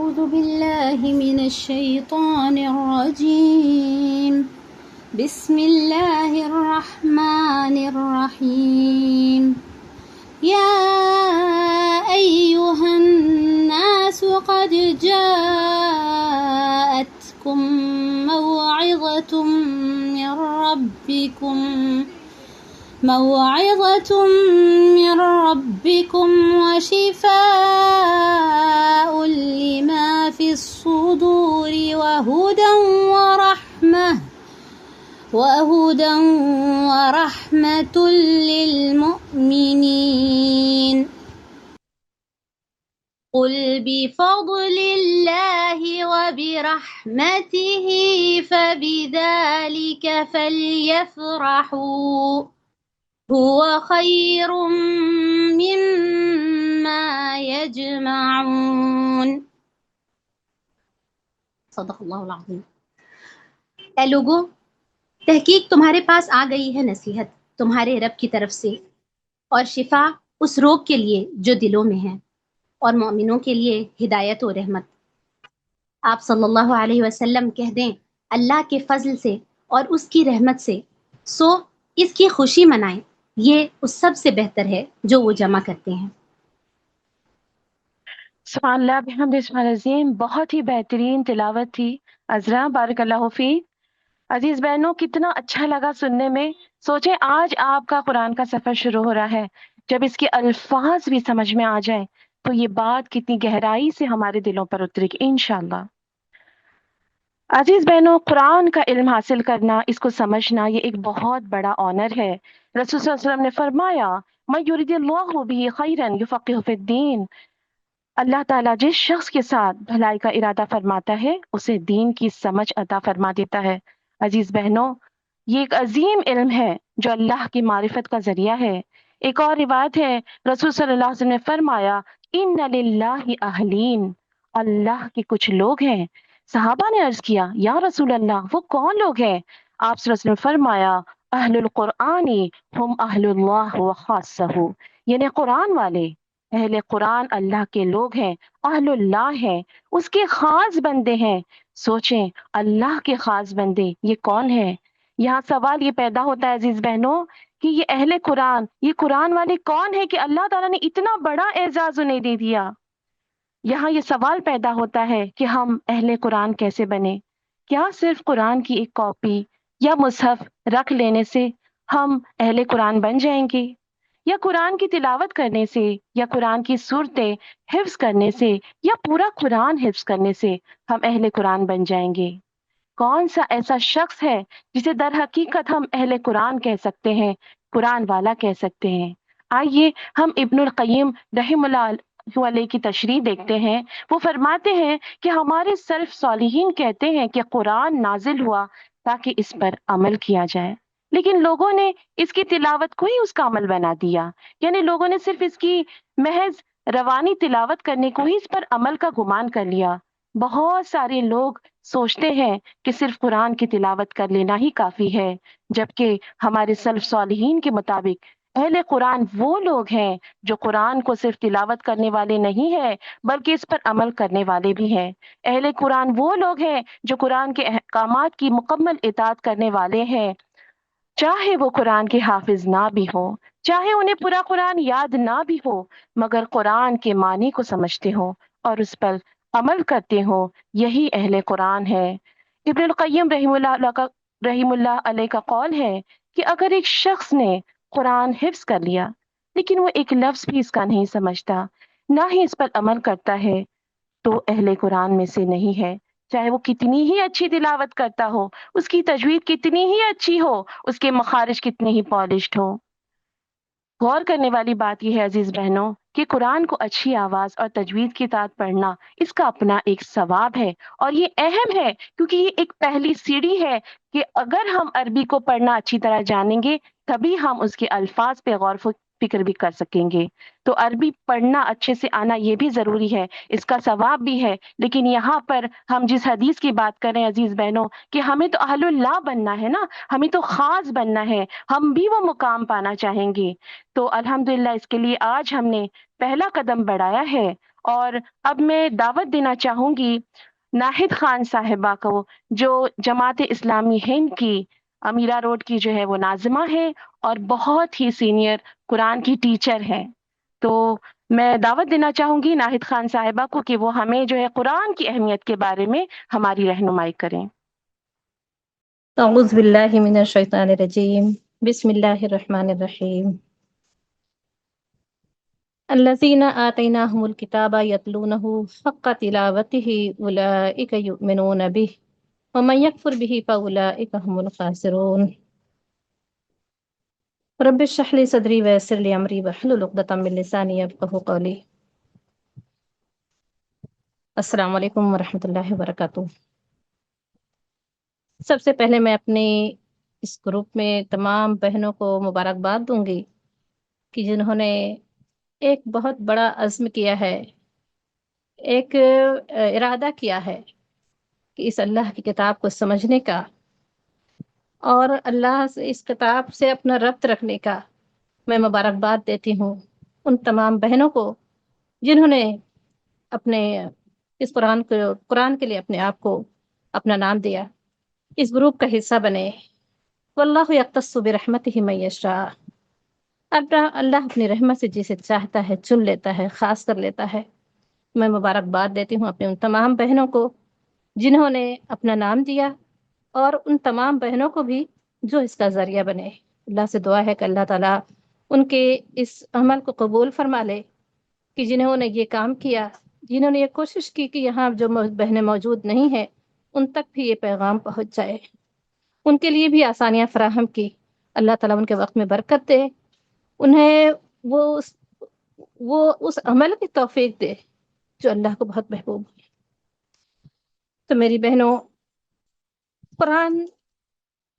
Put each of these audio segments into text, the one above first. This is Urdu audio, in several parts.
أعوذ بالله من الشيطان الرجيم بسم الله الرحمن الرحيم يا أيها الناس قد جاءتكم موعظة من ربكم وشفاء لما في الصدور وهدى ورحمة للمؤمنين قل بفضل الله وبرحمته فبذلك فليفرحوا هو خير مما يجمعون صدق اللہ العظیم۔ اے لوگوں، تحقیق تمہارے پاس آ گئی ہے نصیحت تمہارے رب کی طرف سے اور شفا اس روگ کے لیے جو دلوں میں ہے، اور مومنوں کے لیے ہدایت و رحمت۔ آپ صلی اللہ علیہ وسلم کہہ دیں اللہ کے فضل سے اور اس کی رحمت سے، سو اس کی خوشی منائیں، یہ اس سب سے بہتر ہے جو وہ جمع کرتے ہیں۔ سبحان اللہ بحمد اسماء العظیم، بہت ہی بہترین تلاوت تھی عذرا، بارک اللہ فی۔ عزیز بہنوں، کتنا اچھا لگا سننے میں۔ سوچیں آج آپ کا قرآن کا سفر شروع ہو رہا ہے، جب اس کے الفاظ بھی سمجھ میں آ جائیں تو یہ بات کتنی گہرائی سے ہمارے دلوں پر اترے گی انشاءاللہ۔ عزیز بہنوں، قرآن کا علم حاصل کرنا، اس کو سمجھنا، یہ ایک بہت بڑا آنر ہے۔ رسول صلی اللہ علیہ وسلم نے فرمایا مَن یرید اللہ بہ خیرا یفقہہ فی الدین، اللہ تعالیٰ جس شخص کے ساتھ بھلائی کا ارادہ فرماتا ہے اسے دین کی سمجھ عطا فرما دیتا ہے۔ عزیز بہنوں، یہ ایک عظیم علم ہے جو اللہ کی معرفت کا ذریعہ ہے۔ ایک اور روایت ہے، رسول صلی اللہ علیہ وسلم نے فرمایا ان للہ اہلین، اللہ کے کچھ لوگ ہیں۔ صحابہ نے عرض کیا یا رسول اللہ وہ کون لوگ ہیں؟ آپ صلی اللہ علیہ وسلم نے فرمایا اہل القرآن ہم اہل اللہ وخاصہ، یعنی قرآن والے، اہل قرآن اللہ کے لوگ ہیں، اہل اللہ ہیں، اس کے خاص بندے ہیں۔ سوچیں اللہ کے خاص بندے یہ کون ہیں؟ یہاں سوال یہ پیدا ہوتا ہے عزیز بہنوں کہ یہ اہل قرآن، یہ قرآن والے کون ہیں کہ اللہ تعالیٰ نے اتنا بڑا اعزاز انہیں دے دیا؟ یہاں یہ سوال پیدا ہوتا ہے کہ ہم اہل قرآن کیسے بنے؟ کیا صرف قرآن کی ایک کاپی یا مصحف رکھ لینے سے ہم اہل قرآن بن جائیں گے؟ یا قرآن کی تلاوت کرنے سے، یا قرآن کی صورتیں حفظ کرنے سے، یا پورا قرآن حفظ کرنے سے ہم اہل قرآن بن جائیں گے؟ کون سا ایسا شخص ہے جسے در حقیقت ہم اہل قرآن کہہ سکتے ہیں، قرآن والا کہہ سکتے ہیں؟ آئیے ہم ابن القیم رحمہ اللہ علیہ کی تشریح دیکھتے ہیں۔ وہ فرماتے ہیں کہ ہمارے سلف صالحین کہتے ہیں کہ قرآن نازل ہوا تاکہ اس پر عمل کیا جائے، لیکن لوگوں نے اس کی تلاوت کو ہی اس کا عمل بنا دیا، یعنی لوگوں نے صرف اس کی محض روانی تلاوت کرنے کو ہی اس پر عمل کا گمان کر لیا۔ بہت سارے لوگ سوچتے ہیں کہ صرف قرآن کی تلاوت کر لینا ہی کافی ہے، جبکہ ہمارے سلف صالحین کے مطابق اہل قرآن وہ لوگ ہیں جو قرآن کو صرف تلاوت کرنے والے نہیں ہیں بلکہ اس پر عمل کرنے والے بھی ہیں۔ اہل قرآن وہ لوگ ہیں جو قرآن کے احکامات کی مکمل اطاعت کرنے والے ہیں، چاہے وہ قرآن کے حافظ نہ بھی ہو، چاہے انہیں پورا قرآن یاد نہ بھی ہو، مگر قرآن کے معنی کو سمجھتے ہوں اور اس پر عمل کرتے ہوں، یہی اہل قرآن ہے۔ ابن القیم رحم اللہ علیہ کا قول ہے کہ اگر ایک شخص نے قرآن حفظ کر لیا لیکن وہ ایک لفظ بھی اس کا نہیں سمجھتا، نہ ہی اس پر عمل کرتا ہے، تو اہل قرآن میں سے نہیں ہے، چاہے وہ کتنی ہی اچھی تلاوت کرتا ہو، اس کی تجوید کتنی ہی اچھی ہو، اس کے مخارج کتنے ہی پالشڈ ہو۔ غور کرنے والی بات یہ ہے عزیز بہنوں کہ قرآن کو اچھی آواز اور تجوید کے ساتھ پڑھنا اس کا اپنا ایک ثواب ہے، اور یہ اہم ہے کیونکہ یہ ایک پہلی سیڑھی ہے کہ اگر ہم عربی کو پڑھنا اچھی طرح جانیں گے تبھی ہم اس کے الفاظ پہ غور و فکر بھی کر سکیں گے۔ تو عربی پڑھنا اچھے سے آنا یہ بھی ضروری ہے، اس کا ثواب بھی ہے، لیکن یہاں پر ہم جس حدیث کی بات کریں عزیز بہنوں کہ ہمیں تو اہل اللہ بننا ہے نا، ہمیں تو خاص بننا ہے، ہم بھی وہ مقام پانا چاہیں گے۔ تو الحمدللہ اس کے لیے آج ہم نے پہلا قدم بڑھایا ہے اور اب میں دعوت دینا چاہوں گی ناہید خان صاحبہ کو، جو جماعت اسلامی ہند کی امیرا روڈ کی جو ہے وہ ناظمہ ہے اور بہت ہی سینئر قرآن کی ٹیچر ہے۔ تو میں دعوت دینا چاہوں گی ناہید خان صاحبہ کو کہ وہ ہمیں جو ہے قرآن کی اہمیت کے بارے میں ہماری رہنمائی کریں۔ اعوذ باللہ من الشیطان الرجیم، بسم اللہ الرحمن الرحیم۔ الذین آتیناہم الکتاب یتلونہ حق تلاوتہ اولئک یؤمنون بہ ومن یکفر بہ فاولئک هم الخاسرون۔ رب اشرح لی صدری ویسر لی امری واحلل عقدۃ من لسانی یفقہوا قولی۔ السلام علیکم ورحمۃ اللہ وبرکاتہ۔ سب سے پہلے میں اپنے اس گروپ میں تمام بہنوں کو مبارکباد دوں گی کہ جنہوں نے ایک بہت بڑا عزم کیا ہے، ایک ارادہ کیا ہے کہ اس اللہ کی کتاب کو سمجھنے کا اور اللہ سے اس کتاب سے اپنا ربط رکھنے کا۔ میں مبارکباد دیتی ہوں ان تمام بہنوں کو جنہوں نے اپنے اس قرآن کے لیے اپنے آپ کو اپنا نام دیا، اس گروپ کا حصہ بنے۔ واللہ یختص برحمتہ من یشاء، اللہ اپنی رحمت سے جسے چاہتا ہے چن لیتا ہے، خاص کر لیتا ہے۔ میں مبارکباد دیتی ہوں اپنے ان تمام بہنوں کو جنہوں نے اپنا نام دیا، اور ان تمام بہنوں کو بھی جو اس کا ذریعہ بنے۔ اللہ سے دعا ہے کہ اللہ تعالیٰ ان کے اس عمل کو قبول فرما لے کہ جنہوں نے یہ کام کیا، جنہوں نے یہ کوشش کی کہ یہاں جو بہنیں موجود نہیں ہیں ان تک بھی یہ پیغام پہنچ جائے، ان کے لیے بھی آسانیاں فراہم کی۔ اللہ تعالیٰ ان کے وقت میں برکت دے، انہیں وہ اس عمل کی توفیق دے جو اللہ کو بہت محبوب ہے۔ تو میری بہنوں، قرآن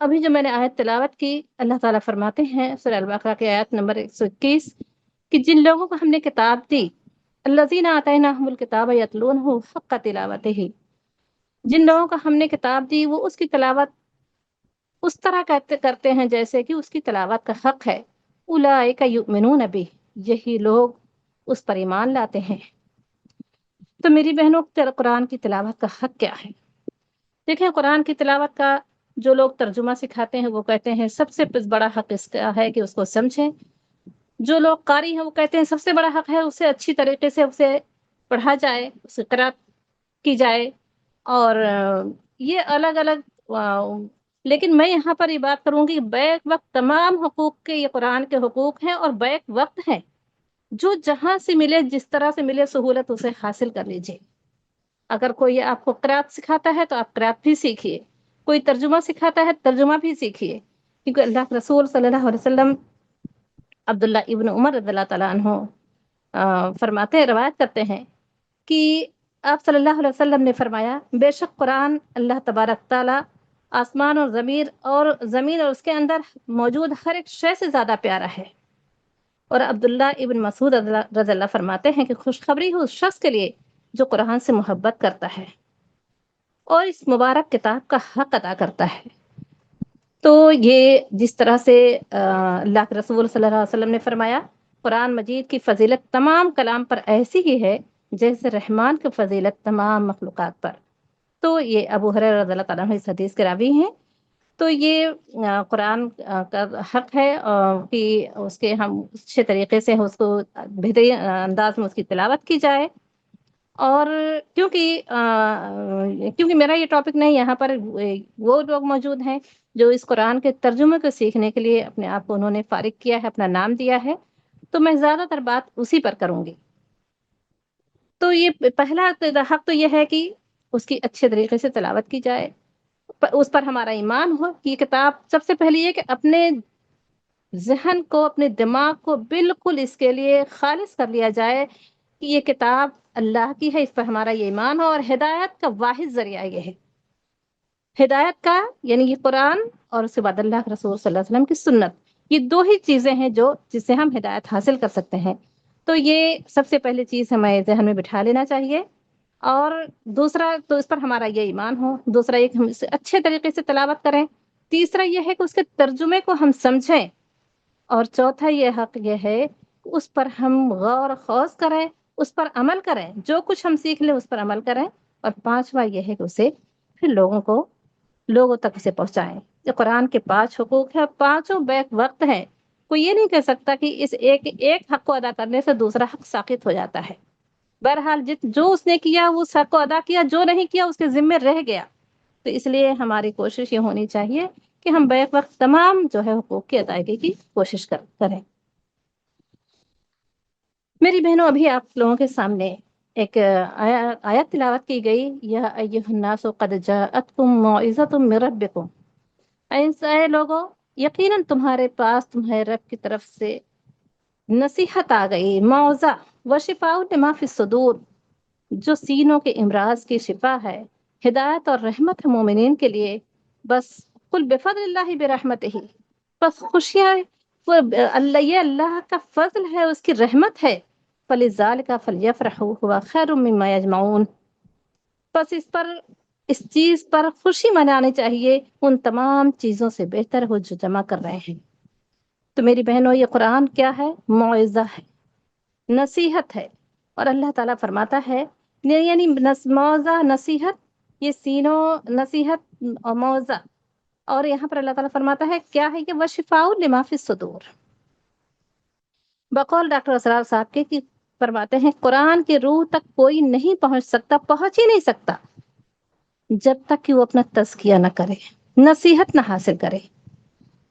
ابھی جو میں نے آیت تلاوت کی، اللہ تعالیٰ فرماتے ہیں سورہ البقرہ کی آیت نمبر 121 کہ جن لوگوں کو ہم نے کتاب دی، الذین آتیناہم الکتاب یتلونہ حق تلاوتہ، جن لوگوں کو ہم نے کتاب دی وہ اس کی تلاوت اس طرح کرتے ہیں جیسے کہ اس کی تلاوت کا حق ہے۔ اولئک یؤمنون بہ، یہی لوگ اس پر ایمان لاتے ہیں۔ تو میری بہنوں، قرآن کی تلاوت کا حق کیا ہے؟ دیکھیں، قرآن کی تلاوت کا جو لوگ ترجمہ سکھاتے ہیں وہ کہتے ہیں سب سے بڑا حق اس کا ہے کہ اس کو سمجھیں۔ جو لوگ قاری ہیں وہ کہتے ہیں سب سے بڑا حق ہے اسے اچھی طریقے سے اسے پڑھا جائے، اسے قرأت کی جائے، اور یہ الگ الگ۔ لیکن میں یہاں پر یہ بات کروں گی، بیک وقت تمام حقوق کے یہ قرآن کے حقوق ہیں، اور بیک وقت ہے جو جہاں سے ملے، جس طرح سے ملے سہولت اسے حاصل کر لیجئے۔ اگر کوئی آپ کو قرأت سکھاتا ہے تو آپ قرأت بھی سیکھیے، کوئی ترجمہ سکھاتا ہے ترجمہ بھی سیکھیے، کیونکہ اللہ کے رسول صلی اللہ علیہ وسلم عبداللہ ابن عمر رضی اللہ تعالیٰ عنہ فرماتے ہیں، روایت کرتے ہیں کہ آپ صلی اللہ علیہ وسلم نے فرمایا، بے شک قرآن اللہ تبارک تعالیٰ آسمان اور زمین اور اس کے اندر موجود ہر ایک شے سے زیادہ پیارا ہے۔ اور عبداللہ ابن مسعود رضی اللہ فرماتے ہیں کہ خوشخبری ہو اس شخص کے لیے جو قرآن سے محبت کرتا ہے اور اس مبارک کتاب کا حق ادا کرتا ہے۔ تو یہ جس طرح سے اللہ کے رسول صلی اللہ علیہ وسلم نے فرمایا، قرآن مجید کی فضیلت تمام کلام پر ایسی ہی ہے جیسے رحمان کی فضیلت تمام مخلوقات پر۔ تو یہ ابو ہریرہ رضی اللہ تعالیٰ عنہ اس حدیث کے راوی ہیں۔ تو یہ قرآن کا حق ہے کہ اس کے ہم اچھے طریقے سے اس کو بہترین انداز میں اس کی تلاوت کی جائے۔ اور کیونکہ میرا یہ ٹاپک نہیں، یہاں پر وہ لوگ موجود ہیں جو اس قرآن کے ترجمے کو سیکھنے کے لیے اپنے آپ کو انہوں نے فارغ کیا ہے، اپنا نام دیا ہے، تو میں زیادہ تر بات اسی پر کروں گی۔ تو یہ پہلا حق تو یہ ہے کہ اس کی اچھے طریقے سے تلاوت کی جائے، اس پر ہمارا ایمان ہو کہ یہ کتاب، سب سے پہلے یہ کہ اپنے ذہن کو، اپنے دماغ کو بالکل اس کے لیے خالص کر لیا جائے کہ یہ کتاب اللہ کی ہے، اس پر ہمارا یہ ایمان ہو۔ اور ہدایت کا واحد ذریعہ یہ ہے، ہدایت کا یعنی یہ قرآن، اور اس کے بعد اللہ کے رسول صلی اللہ علیہ وسلم کی سنت، یہ دو ہی چیزیں ہیں جس سے ہم ہدایت حاصل کر سکتے ہیں۔ تو یہ سب سے پہلی چیز ہمیں ذہن میں بٹھا لینا چاہیے۔ اور دوسرا تو اس پر ہمارا یہ ایمان ہو، دوسرا یہ کہ ہم اسے اچھے طریقے سے تلاوت کریں، تیسرا یہ ہے کہ اس کے ترجمے کو ہم سمجھیں، اور چوتھا یہ حق یہ ہے کہ اس پر ہم غور و خوض کریں، اس پر عمل کریں، جو کچھ ہم سیکھ لیں اس پر عمل کریں، اور پانچواں یہ ہے کہ اسے پھر لوگوں تک اسے پہنچائیں۔ جو قرآن کے 5 حقوق ہیں، پانچوں بیک وقت ہیں، کوئی یہ نہیں کہہ سکتا کہ اس ایک حق کو ادا کرنے سے دوسرا حق ساقط ہو جاتا ہے۔ بہرحال جو اس نے کیا وہ اس حق کو ادا کیا، جو نہیں کیا اس کے ذمے رہ گیا۔ تو اس لیے ہماری کوشش یہ ہونی چاہیے کہ ہم بیک وقت تمام جو ہے حقوق کی ادائیگی کی کوشش کریں۔ میری بہنوں، ابھی آپ لوگوں کے سامنے ایک آیت تلاوت کی گئی، یا ایھا الناس قد جاءتکم موعظۃ من ربکم، اے لوگوں، یقیناً تمہارے پاس تمہارے رب کی طرف سے نصیحت آ گئی، موعظہ، وشفاء لما فی الصدور، جو سینوں کے امراض کی شفا ہے، ہدایت اور رحمت ہے مومنین کے لیے۔ بس قل بفضل اللہ برحمتہ، بس خوشیاں، اللہ، یہ اللہ کا فضل ہے، اس کی رحمت ہے۔ فلذالک فلیفرحوا ھو خیر مما یجمعون، بس اس چیز پر خوشی منانی چاہیے، ان تمام چیزوں سے بہتر ہو جو جمع کر رہے ہیں۔ تو میری بہنوں، یہ قرآن کیا ہے؟ موعظہ ہے، نصیحت ہے، اور اللہ تعالیٰ فرماتا ہے، یعنی موعظہ، نصیحت، یہ سینوں، نصیحت اور موعظہ، اور یہاں پر اللہ تعالیٰ فرماتا ہے کیا ہے یہ؟ وشفاء لما فی الصدور۔ بقول ڈاکٹر اسرار صاحب کے کہ فرماتے ہیں قرآن کی روح تک کوئی نہیں پہنچ سکتا، پہنچ ہی نہیں سکتا جب تک کہ وہ اپنا تزکیہ نہ کرے، نصیحت نہ حاصل کرے،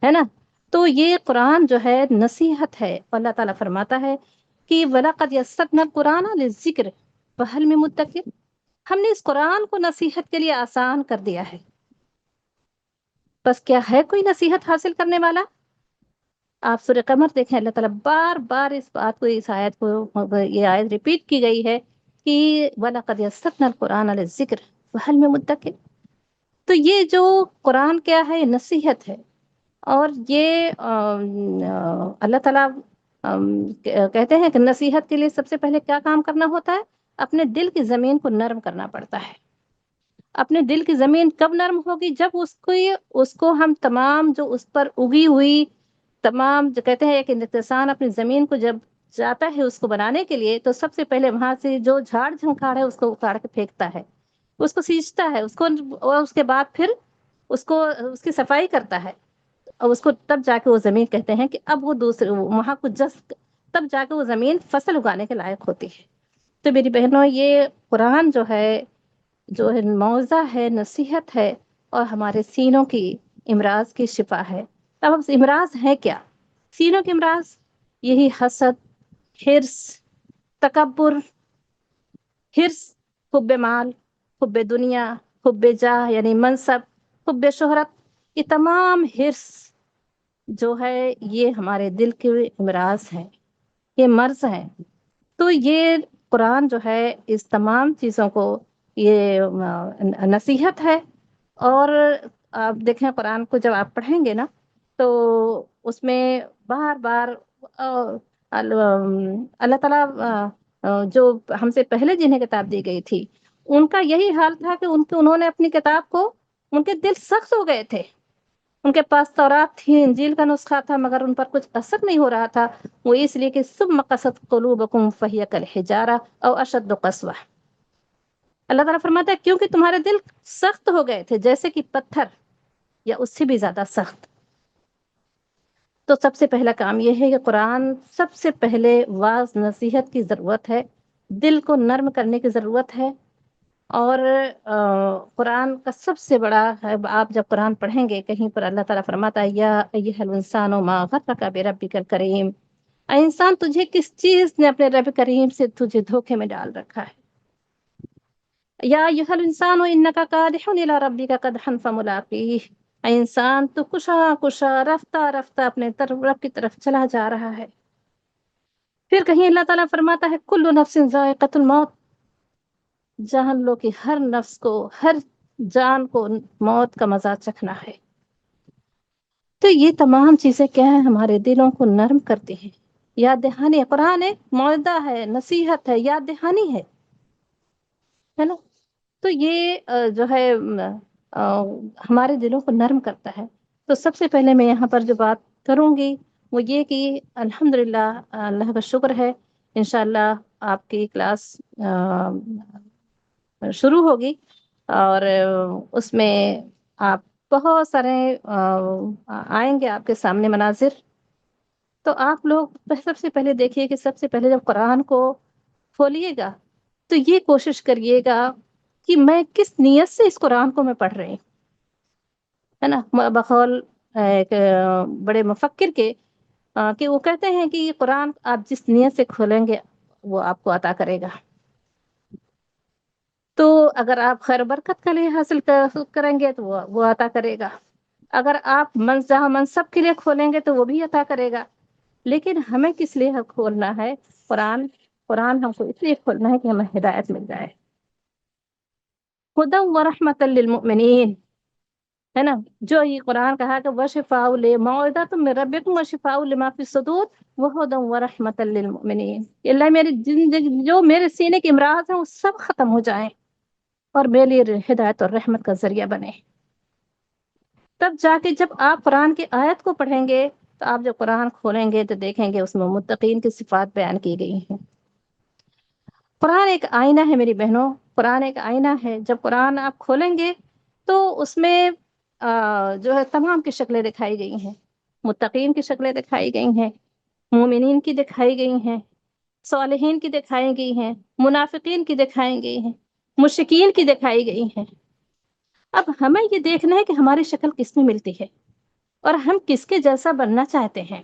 ہے نا؟ تو یہ قرآن جو ہے نصیحت ہے، اللہ تعالیٰ فرماتا ہے کہ وَلَقَدْ يَسَّرْنَا الْقُرْآنَ لِلذِّكْرِ فَهَلْ مِن مُدَّكِرٍ، ہم نے اس قرآن کو نصیحت کے لیے آسان کر دیا ہے، بس کیا ہے کوئی نصیحت حاصل کرنے والا؟ آپ سورہ قمر دیکھیں، اللہ تعالیٰ بار بار اس بات کو، اس آیت کو، یہ آیت ریپیٹ کی گئی ہے کہ وَلَقَدْ يَسَّرْنَا الْقُرْآنَ لِلذِّكْرِ فَهَلْ مِن مُدَّكِرٍ۔ تو یہ جو قرآن کیا ہے؟ نصیحت ہے، اور یہ اللہ تعالیٰ کہتے ہیں کہ نصیحت کے لیے سب سے پہلے کیا کام کرنا ہوتا ہے؟ اپنے دل کی زمین کو نرم کرنا پڑتا ہے۔ اپنے دل کی زمین کب نرم ہوگی؟ جب اس کو ہم تمام جو اس پر اگی ہوئی تمام، جو کہتے ہیں ایک انسان اپنی زمین کو جب جاتا ہے اس کو بنانے کے لیے، تو سب سے پہلے وہاں سے جو جھاڑ جھنکھاڑ ہے اس کو اکاڑ کے پھینکتا ہے، اس کو سینچتا ہے، اور اس کے بعد پھر اس کی صفائی کرتا ہے، اور اس کو تب جا کے وہ زمین کہتے ہیں کہ اب وہ دوسرے وہاں کو تب جا کے وہ زمین فصل اگانے کے لائق ہوتی ہے۔ تو میری بہنوں، یہ قرآن جو ہے موعظہ ہے، نصیحت ہے، اور ہمارے سینوں کی امراض کی شفا ہے۔ اب امراض ہے کیا؟ سینوں کے امراض یہی حسد، حرص، تکبر، حرص، حب مال، حب دنیا، حب جاہ یعنی منصب، حب شہرت، یہ تمام حرص جو ہے یہ ہمارے دل کے امراض ہیں، یہ مرض ہیں۔ تو یہ قرآن جو ہے اس تمام چیزوں کو یہ نصیحت ہے، اور آپ دیکھیں قرآن کو جب آپ پڑھیں گے نا تو اس میں بار بار اللہ تعالیٰ جو ہم سے پہلے جنہیں کتاب دی گئی تھی ان کا یہی حال تھا کہ انہوں نے اپنی کتاب کو، ان کے دل سخت ہو گئے تھے، ان کے پاس تورات تھی، انجیل کا نسخہ تھا، مگر ان پر کچھ اثر نہیں ہو رہا تھا، وہ اس لیے کہ ثم قست قلوبکم فہی کالحجارہ او اشد قسوہ۔ اللہ تعالیٰ فرماتا ہے کیونکہ تمہارے دل سخت ہو گئے تھے جیسے کہ پتھر یا اس سے بھی زیادہ سخت۔ تو سب سے پہلا کام یہ ہے کہ قرآن سب سے پہلے واعظ نصیحت کی ضرورت ہے، دل کو نرم کرنے کی ضرورت ہے، اور قرآن کا سب سے بڑا ہے، آپ جب قرآن پڑھیں گے کہیں پر اللہ تعالیٰ فرماتا ہے یا ایھا الانسان ما غرک بربک الکریم، اے انسان تجھے کس چیز نے اپنے رب کریم سے تجھے دھوکے میں ڈال رکھا ہے۔ یا ایھا الانسان انک کادح الی ربک قدحا فملاقیہ، اے انسان تو کشا رفتہ رفتہ اپنے رب کی طرف چلا جا رہا ہے۔ پھر کہیں اللہ تعالیٰ فرماتا ہے کل نفس ذائقۃ الموت، جان لو کہ ہر نفس کو، ہر جان کو موت کا مزہ چکھنا ہے۔ تو یہ تمام چیزیں کیا ہیں؟ ہمارے دلوں کو نرم کرتی ہیں، یاد دہانی ہے۔ قرآن ایک موعظہ ہے، نصیحت ہے، یاد دہانی ہے نا؟ تو یہ جو ہے ہمارے دلوں کو نرم کرتا ہے۔ تو سب سے پہلے میں یہاں پر جو بات کروں گی وہ یہ کہ الحمدللہ، اللہ کا شکر ہے، انشاءاللہ آپ کی کلاس شروع ہوگی، اور اس میں آپ بہت سارے آئیں گے آپ کے سامنے مناظر. تو آپ لوگ سب سے پہلے دیکھیے کہ سب سے پہلے جب قرآن کو کھولیے گا تو یہ کوشش کریے گا کہ میں کس نیت سے اس قرآن کو میں پڑھ رہی ہوں، ہے نا. بقول ایک بڑے مفکر کے کہ وہ کہتے ہیں کہ یہ قرآن آپ جس نیت سے کھولیں گے وہ آپ کو عطا کرے گا. تو اگر آپ خیر برکت کے لیے حاصل کریں گے تو وہ عطا کرے گا. اگر آپ جہاں منصب کے لیے کھولیں گے تو وہ بھی عطا کرے گا. لیکن ہمیں کس لیے کھولنا ہے قرآن ہم کو اس لیے کھولنا ہے کہ ہمیں ہدایت مل جائے. ہدی و رحمت للمؤمنین، ہے نا. جو یہ قرآن کہا کہ وشفاء موعظۃ من ربکم وشفاء لما فی الصدور وہدی و رحمت للمؤمنین. اللہ میری جو میرے سینے کے امراض ہیں وہ سب ختم ہو جائیں اور میرے لیے ہدایت اور رحمت کا ذریعہ بنے. تب جا کے جب آپ قرآن کی آیت کو پڑھیں گے تو آپ جب قرآن کھولیں گے تو دیکھیں گے اس میں متقین کی صفات بیان کی گئی ہیں. قرآن ایک آئینہ ہے میری بہنوں، قرآن ایک آئینہ ہے. جب قرآن آپ کھولیں گے تو اس میں جو ہے تمام کی شکلیں دکھائی گئی ہیں. متقین کی شکلیں دکھائی گئی ہیں، مومنین کی دکھائی گئی ہیں، صالحین کی دکھائی گئی ہیں، منافقین کی دکھائی گئی ہیں، مشرکین کی دکھائی گئی ہیں. اب ہمیں یہ دیکھنا ہے کہ ہماری شکل کس میں ملتی ہے اور ہم کس کے جیسا بننا چاہتے ہیں.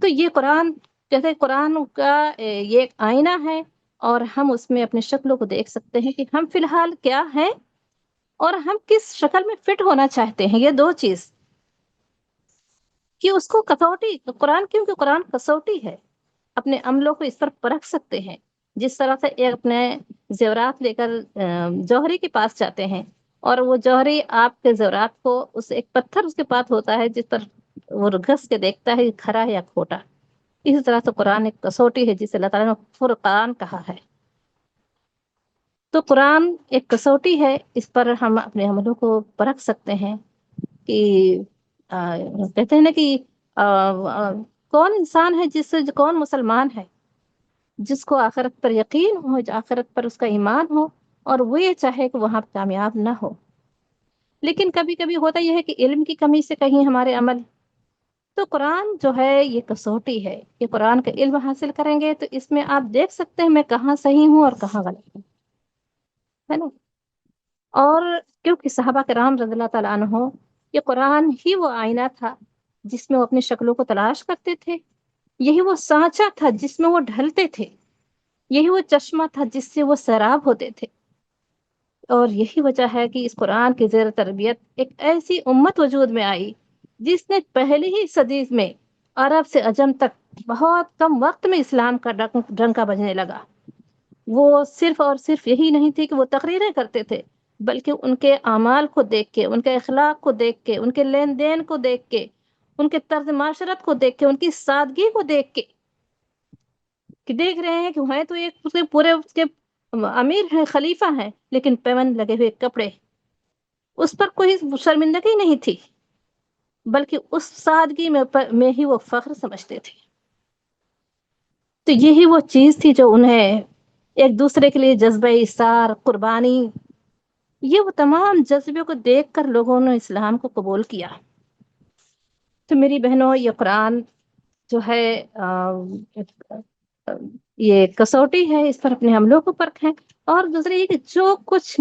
تو یہ قرآن جیسے قرآن کا یہ ایک آئینہ ہے اور ہم اس میں اپنی شکلوں کو دیکھ سکتے ہیں کہ ہم فی الحال کیا ہیں اور ہم کس شکل میں فٹ ہونا چاہتے ہیں. یہ دو چیز کہ اس کو کسوٹی قرآن، کیونکہ قرآن کسوٹی ہے، اپنے عملوں کو اس پر پرکھ سکتے ہیں. جس طرح سے ایک اپنے زیورات لے کر جوہری کے پاس جاتے ہیں اور وہ جوہری آپ کے زیورات کو اس ایک پتھر اس کے پاس ہوتا ہے جس پر وہ گھس کے دیکھتا ہے کہ کھرا ہے یا کھوٹا. اسی طرح سے قرآن ایک کسوٹی ہے جسے اللہ تعالیٰ نے فرقان کہا ہے. تو قرآن ایک کسوٹی ہے، اس پر ہم اپنے عملوں کو پرکھ سکتے ہیں کہ کہتے ہیں نا کہ کون انسان ہے کون مسلمان ہے جس کو آخرت پر یقین ہو، آخرت پر اس کا ایمان ہو اور وہ یہ چاہے کہ وہاں کامیاب نہ ہو. لیکن کبھی کبھی ہوتا یہ ہے کہ علم کی کمی سے کہیں ہمارے عمل. تو قرآن جو ہے یہ کسوٹی ہے کہ قرآن کا علم حاصل کریں گے تو اس میں آپ دیکھ سکتے ہیں میں کہاں صحیح ہوں اور کہاں غلط ہوں، ہے نا. اور کیونکہ صحابہ کرام رضی اللہ تعالیٰ عنہ یہ قرآن ہی وہ آئینہ تھا جس میں وہ اپنی شکلوں کو تلاش کرتے تھے. یہی وہ سانچہ تھا جس میں وہ ڈھلتے تھے. یہی وہ چشمہ تھا جس سے وہ سیراب ہوتے تھے. اور یہی وجہ ہے کہ اس قرآن کی زیر تربیت ایک ایسی امت وجود میں آئی جس نے پہلی ہی صدی میں عرب سے عجم تک بہت کم وقت میں اسلام کا ڈنکا بجنے لگا. وہ صرف اور صرف یہی نہیں تھی کہ وہ تقریریں کرتے تھے، بلکہ ان کے اعمال کو دیکھ کے، ان کے اخلاق کو دیکھ کے، ان کے لین دین کو دیکھ کے، ان کے طرز معاشرت کو دیکھ کے، ان کی سادگی کو دیکھ کے کہ دیکھ رہے ہیں کہ ہے تو ایک پورے اس کے امیر ہیں، خلیفہ ہیں، لیکن پیوند لگے ہوئے کپڑے، اس پر کوئی شرمندگی نہیں تھی بلکہ اس سادگی میں ہی وہ فخر سمجھتے تھے. تو یہی وہ چیز تھی جو انہیں ایک دوسرے کے لیے جذبہ ایثار، قربانی، یہ وہ تمام جذبے کو دیکھ کر لوگوں نے اسلام کو قبول کیا. تو میری بہنوں یہ قرآن جو ہے یہ کسوٹی ہے، اس پر اپنے عملوں کو پرکھیں. اور دوسرے یہ کہ جو کچھ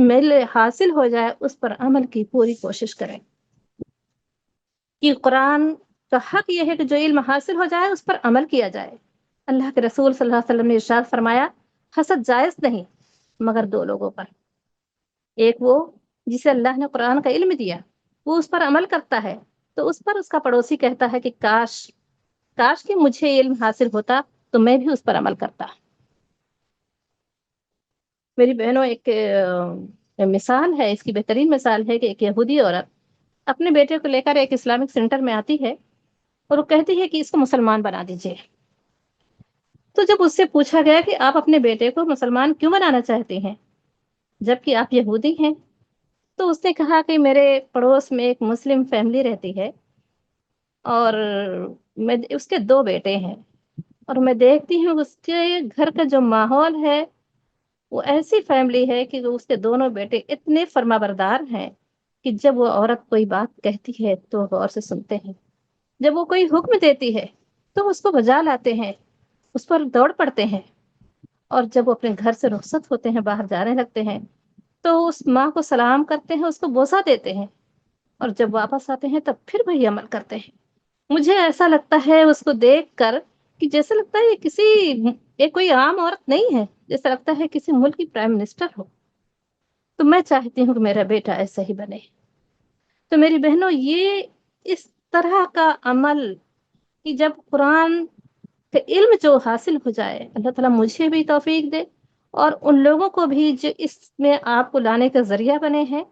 حاصل ہو جائے اس پر عمل کی پوری کوشش کریں. کہ قرآن کا حق یہ ہے کہ جو علم حاصل ہو جائے اس پر عمل کیا جائے. اللہ کے رسول صلی اللہ علیہ وسلم نے ارشاد فرمایا حسد جائز نہیں مگر دو لوگوں پر. ایک وہ جسے اللہ نے قرآن کا علم دیا، وہ اس پر عمل کرتا ہے تو اس پر اس کا پڑوسی کہتا ہے کہ کاش کہ مجھے علم حاصل ہوتا تو میں بھی اس پر عمل کرتا. میری بہنوں ایک مثال ہے، اس کی بہترین مثال ہے کہ ایک یہودی عورت اپنے بیٹے کو لے کر ایک اسلامک سینٹر میں آتی ہے اور وہ کہتی ہے کہ اس کو مسلمان بنا دیجیے. تو جب اس سے پوچھا گیا کہ آپ اپنے بیٹے کو مسلمان کیوں بنانا چاہتے ہیں جبکہ آپ یہودی ہیں، تو اس نے کہا کہ میرے پڑوس میں ایک مسلم فیملی رہتی ہے اور اس کے دو بیٹے ہیں اور میں دیکھتی ہوں اس کے گھر کا جو ماحول ہے وہ ایسی فیملی ہے کہ اس کے دونوں بیٹے اتنے فرما بردار ہیں کہ جب وہ عورت کوئی بات کہتی ہے تو غور سے سنتے ہیں، جب وہ کوئی حکم دیتی ہے تو اس کو بجا لاتے ہیں، اس پر دوڑ پڑتے ہیں، اور جب وہ اپنے گھر سے رخصت ہوتے ہیں، باہر جانے لگتے ہیں تو اس ماں کو سلام کرتے ہیں، اس کو بوسہ دیتے ہیں، اور جب واپس آتے ہیں تب پھر وہی عمل کرتے ہیں۔ مجھے ایسا لگتا ہے اس کو دیکھ کر کہ جیسے لگتا ہے یہ کوئی عام عورت نہیں ہے، جیسا لگتا ہے کسی ملک کی پرائم منسٹر ہو۔ تو میں چاہتی ہوں کہ میرا بیٹا ایسا ہی بنے۔ تو میری بہنوں، یہ اس طرح کا عمل کہ جب قرآن کا علم جو حاصل ہو جائے، اللہ تعالیٰ مجھے بھی توفیق دے اور ان لوگوں کو بھی جو اس میں آپ کو لانے کا ذریعہ بنے ہیں،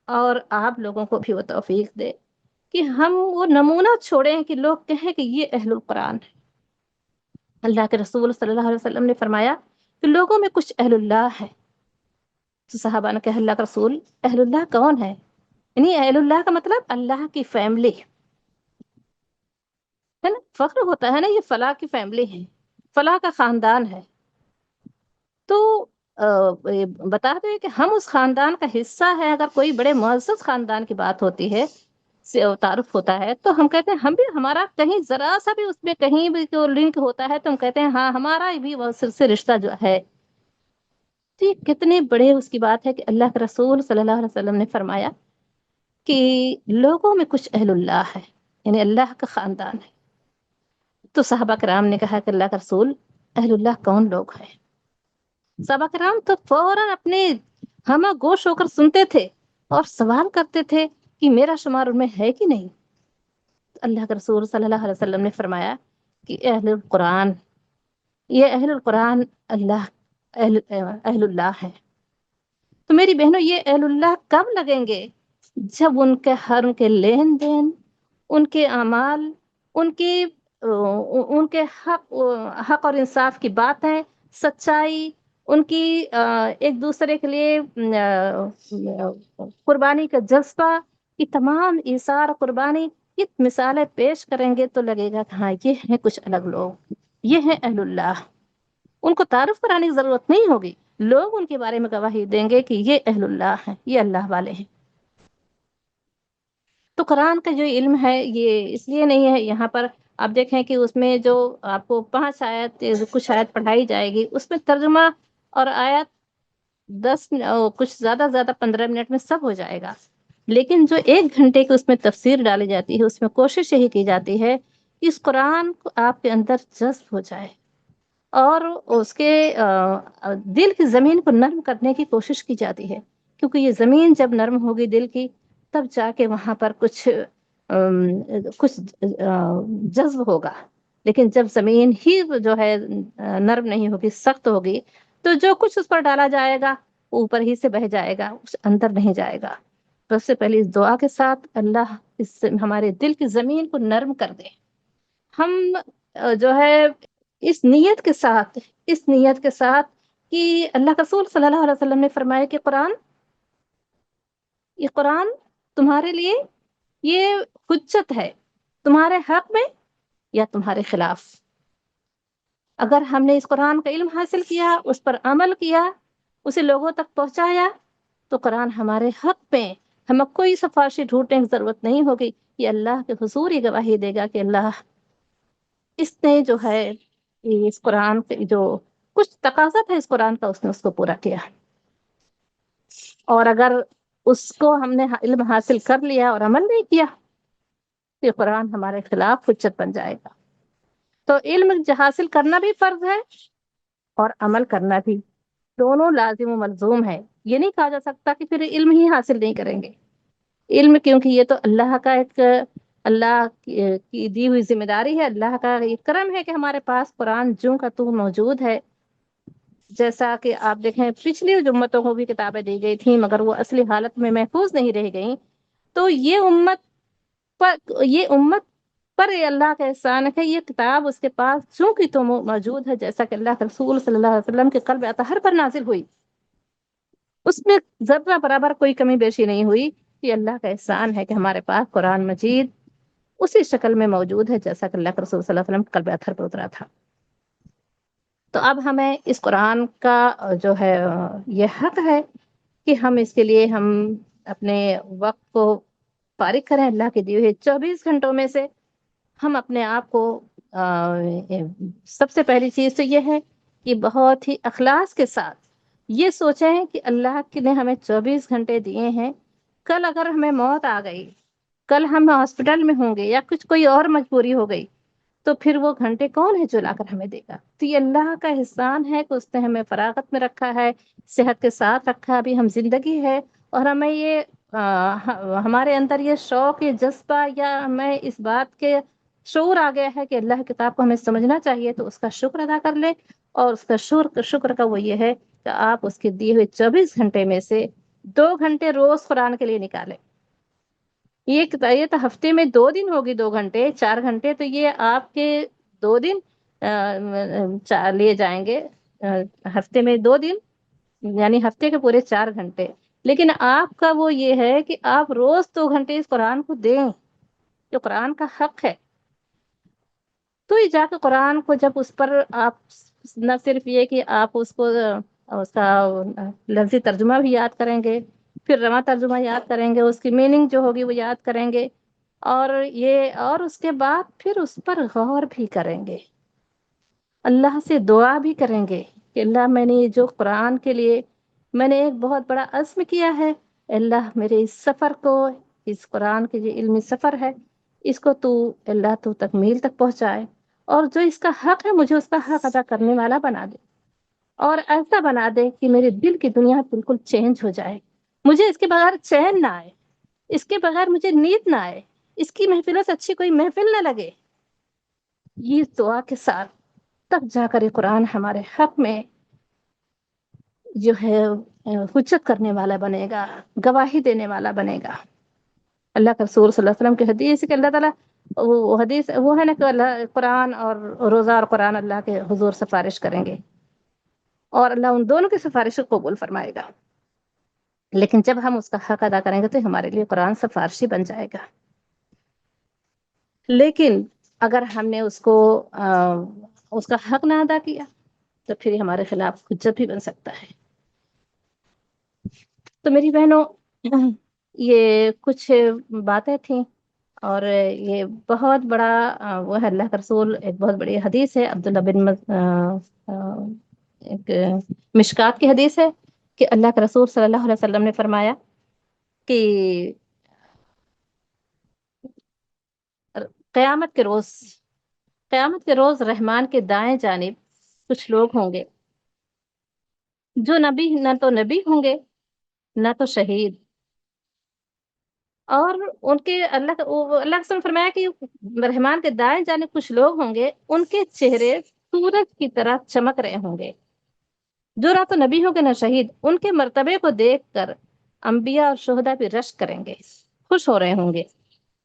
اور آپ لوگوں کو بھی وہ توفیق دے کہ ہم وہ نمونہ چھوڑیں کہ لوگ کہیں کہ یہ اہل القرآن ہے۔ اللہ کے رسول صلی اللہ علیہ وسلم نے فرمایا کہ لوگوں میں کچھ اہل اللہ ہے۔ تو صحابہ نے کہا اللہ کا رسول، اہل اللہ کون ہے؟ یعنی اہل اللہ کا مطلب اللہ کی فیملی ہے نا، فخر ہوتا ہے نا، یہ فلاں کی فیملی ہے، فلاں کا خاندان ہے۔ تو یہ بتا دیں کہ ہم اس خاندان کا حصہ ہیں۔ اگر کوئی بڑے معزز خاندان کی بات ہوتی ہے، تعارف ہوتا ہے، تو ہم کہتے ہیں ہم بھی، ہمارا کہیں ذرا سا بھی اس میں کہیں بھی جو لنک ہوتا ہے تو ہم کہتے ہیں ہاں ہمارا بھی وہ سے رشتہ جو ہے۔ تو یہ کتنے بڑے اس کی بات ہے کہ اللہ کے رسول صلی اللہ علیہ وسلم نے فرمایا کہ لوگوں میں کچھ اہل اللہ ہے، یعنی اللہ کا خاندان ہے۔ تو صحابہ کرام نے کہا کہ اللہ کا رسول، اہل اللہ کون لوگ ہیں؟ صحابہ کرام تو فوراً اپنے ہمہ گوش ہو کر سنتے تھے اور سوال کرتے تھے کہ میرا شمار ان میں ہے کہ نہیں۔ تو اللہ کے رسول صلی اللہ علیہ وسلم نے فرمایا کہ اہل القرآن، یہ اہل القرآن اہل اللہ ہے۔ تو میری بہنوں، یہ اہل اللہ کب لگیں گے؟ جب ان کے لین دین، ان کے اعمال، ان کے حق اور انصاف کی باتیں، سچائی، ان کی ایک دوسرے کے لیے قربانی کا جذبہ، یہ تمام ایثار قربانی، یہ مثالیں پیش کریں گے تو لگے گا کہ ہاں یہ ہیں کچھ الگ لوگ، یہ ہیں اہل اللہ۔ ان کو تعارف کرانے کی ضرورت نہیں ہوگی، لوگ ان کے بارے میں گواہی دیں گے کہ یہ اہل اللہ ہیں، یہ اللہ والے ہیں۔ تو قرآن کا جو علم ہے یہ اس لیے نہیں ہے، یہاں پر آپ دیکھیں کہ اس میں جو آپ کو 5 آیت، کچھ آیت پڑھائی جائے گی، اس میں ترجمہ اور آیت 10 کچھ زیادہ 15 منٹ میں سب ہو جائے گا۔ لیکن جو 1 گھنٹے کی اس میں تفسیر ڈالی جاتی ہے، اس میں کوشش یہی کی جاتی ہے کہ اس قرآن کو آپ کے اندر جذب ہو جائے اور اس کے دل کی زمین کو نرم کرنے کی کوشش کی جاتی ہے، کیونکہ یہ زمین جب نرم ہوگی دل کی، تب جا کے وہاں پر کچھ جذب ہوگا۔ لیکن جب زمین ہی جو ہے نرم نہیں ہوگی، سخت ہوگی، تو جو کچھ اس پر ڈالا جائے گا اوپر ہی سے بہ جائے گا، اس اندر نہیں جائے گا۔ تو اس سے پہلے اس دعا کے ساتھ اللہ ہمارے دل کی زمین کو نرم کر دے۔ ہم جو ہے اس نیت کے ساتھ کہ اللہ کے رسول صلی اللہ علیہ وسلم نے فرمایا کہ یہ قرآن تمہارے لیے یہ حجت ہے، تمہارے حق میں یا تمہارے خلاف۔ اگر ہم نے اس قرآن کا علم حاصل کیا، اس پر عمل کیا، اسے لوگوں تک پہنچایا، تو قرآن ہمارے حق میں، ہمیں کوئی سفارشی ڈھونڈنے کی ضرورت نہیں ہوگی۔ یہ اللہ کے حضور ہی گواہی دے گا کہ اللہ اس نے جو ہے اس قرآن کے جو کچھ تقاضا تھا اس قرآن کا، اس نے اس کو پورا کیا۔ اور اگر اس کو ہم نے علم حاصل کر لیا اور عمل نہیں کیا، تو یہ قرآن ہمارے خلاف حجت بن جائے گا۔ تو علم حاصل کرنا بھی فرض ہے اور عمل کرنا بھی، دونوں لازم و ملزوم ہے۔ یہ نہیں کہا جا سکتا کہ پھر علم ہی حاصل نہیں کریں گے۔ علم، کیونکہ یہ تو اللہ کا ایک، اللہ کی دی ہوئی ذمہ داری ہے، اللہ کا یہ کرم ہے کہ ہمارے پاس قرآن جوں کا توں موجود ہے۔ جیسا کہ آپ دیکھیں پچھلی امتوں کو بھی کتابیں دی گئی تھیں مگر وہ اصلی حالت میں محفوظ نہیں رہ گئیں، تو یہ امت پر اللہ کا احسان ہے کہ یہ کتاب اس کے پاس چونکہ تو موجود ہے، جیسا کہ اللہ کے رسول صلی اللہ علیہ وسلم کے قلب اطہر پر نازل ہوئی، اس میں ذرہ برابر کوئی کمی بیشی نہیں ہوئی۔ یہ اللہ کا احسان ہے کہ ہمارے پاس قرآن مجید اسی شکل میں موجود ہے جیسا کہ اللہ کے رسول صلی اللہ علیہ وسلم کے قلب اطہر پر اترا تھا۔ تو اب ہمیں اس قرآن کا جو ہے یہ حق ہے کہ ہم اس کے لیے ہم اپنے وقت کو فارغ کریں اللہ کے دیے ہوئے 24 گھنٹوں میں سے ہم اپنے آپ کو سب سے پہلی چیز تو یہ ہے کہ بہت ہی اخلاص کے ساتھ یہ سوچیں کہ اللہ نے ہمیں 24 گھنٹے دیے ہیں، کل اگر ہمیں موت آ گئی، کل ہم ہاسپٹل میں ہوں گے یا کچھ کوئی اور مجبوری ہو گئی، تو پھر وہ گھنٹے کون ہے جو لا کر ہمیں دے گا؟ تو یہ اللہ کا احسان ہے کہ اس نے ہمیں فراغت میں رکھا ہے، صحت کے ساتھ رکھا، ابھی ہم زندگی ہے، اور ہمیں یہ ہمارے اندر یہ شوق، یہ جذبہ، یا ہمیں اس بات کے شعور آ گیا ہے کہ اللہ کی کتاب کو ہمیں سمجھنا چاہیے، تو اس کا شکر ادا کر لیں۔ اور اس کا شکر کا وہ یہ ہے کہ آپ اس کے دیے ہوئے 24 گھنٹے میں سے 2 گھنٹے روز قرآن کے لیے نکالیں۔ یہ تو ہفتے میں 2 دن ہوگی 2 گھنٹے 4 گھنٹے، تو یہ آپ کے 2 دن لیے جائیں گے، ہفتے میں 2 دن یعنی ہفتے کے پورے 4 گھنٹے۔ لیکن آپ کا وہ یہ ہے کہ آپ روز 2 گھنٹے اس قرآن کو دیں، جو قرآن کا حق ہے۔ تو یہ جا کے قرآن کو جب اس پر آپ نہ صرف یہ کہ آپ اس کو اس کا لفظی ترجمہ بھی یاد کریں گے، پھر رواں ترجمہ یاد کریں گے، اس کی میننگ جو ہوگی وہ یاد کریں گے، اور اس کے بعد پھر اس پر غور بھی کریں گے، اللہ سے دعا بھی کریں گے کہ اللہ میں نے یہ جو قرآن کے لیے میں نے ایک بہت بڑا عزم کیا ہے، اللہ میرے اس سفر کو، اس قرآن کے جو علمی سفر ہے، اس کو اللہ تو تکمیل تک پہنچائے، اور جو اس کا حق ہے مجھے اس کا حق ادا کرنے والا بنا دے، اور ایسا بنا دے کہ میرے دل کی دنیا بالکل چینج ہو جائے، مجھے اس کے بغیر چین نہ آئے، اس کے بغیر مجھے نیند نہ آئے، اس کی محفلوں سے اچھی کوئی محفل نہ لگے۔ یہ دعا کے ساتھ تب جا کر یہ قرآن ہمارے حق میں جو ہے حجت کرنے والا بنے گا، گواہی دینے والا بنے گا۔ اللہ کے رسول صلی اللہ علیہ وسلم کی حدیث ہے کہ اللہ تعالیٰ وہ حدیث وہ ہے نا کہ اللہ قرآن اور روزہ اور قرآن اللہ کے حضور سفارش کریں گے، اور اللہ ان دونوں کی سفارش کو قبول فرمائے گا۔ لیکن جب ہم اس کا حق ادا کریں گے تو ہمارے لیے قرآن سفارشی بن جائے گا۔ لیکن اگر ہم نے اس کا حق نہ ادا کیا تو پھر ہمارے خلاف حجت بھی بن سکتا ہے۔ تو میری بہنوں، یہ کچھ باتیں تھیں، اور یہ بہت بڑا وہ ہے اللہ کا رسول، ایک بہت بڑی حدیث ہے، عبداللہ بن ایک مشکات کی حدیث ہے کہ اللہ کے رسول صلی اللہ علیہ وسلم نے فرمایا کہ قیامت کے روز رحمان کے دائیں جانب کچھ لوگ ہوں گے جو نہ تو نبی ہوں گے نہ تو شہید، اور ان کے اللہ کے فرمایا کہ رحمان کے دائیں جانب کچھ لوگ ہوں گے، ان کے چہرے سورج کی طرح چمک رہے ہوں گے، جو نہ تو نبی ہوں گے نہ شہید، ان کے مرتبے کو دیکھ کر انبیاء اور شہداء بھی رشک کریں گے، خوش ہو رہے ہوں گے،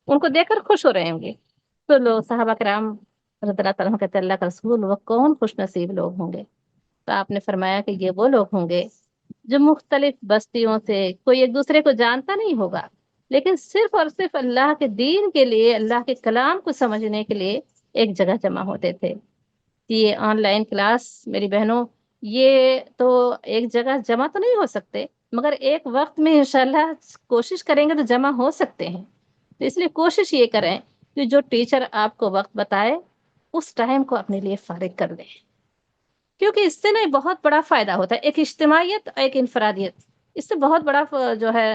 ان کو دیکھ کر خوش ہو رہے ہوں گے۔ تو لوگ صحابہ کرام رضی اللہ تعالیٰ کہتے اللہ کا رسول وہ کون خوش نصیب لوگ ہوں گے؟ تو آپ نے فرمایا کہ یہ وہ لوگ ہوں گے جو مختلف بستیوں سے کوئی ایک دوسرے کو جانتا نہیں ہوگا، لیکن صرف اور صرف اللہ کے دین کے لیے، اللہ کے کلام کو سمجھنے کے لیے ایک جگہ جمع ہوتے تھے۔ یہ آن لائن کلاس میری بہنوں، یہ تو ایک جگہ جمع تو نہیں ہو سکتے، مگر ایک وقت میں انشاءاللہ کوشش کریں گے تو جمع ہو سکتے ہیں۔ تو اس لیے کوشش یہ کریں کہ جو ٹیچر آپ کو وقت بتائے اس ٹائم کو اپنے لیے فارغ کر دیں، کیونکہ اس سے نا بہت بڑا فائدہ ہوتا ہے، ایک اجتماعیت، ایک انفرادیت، اس سے بہت بڑا جو ہے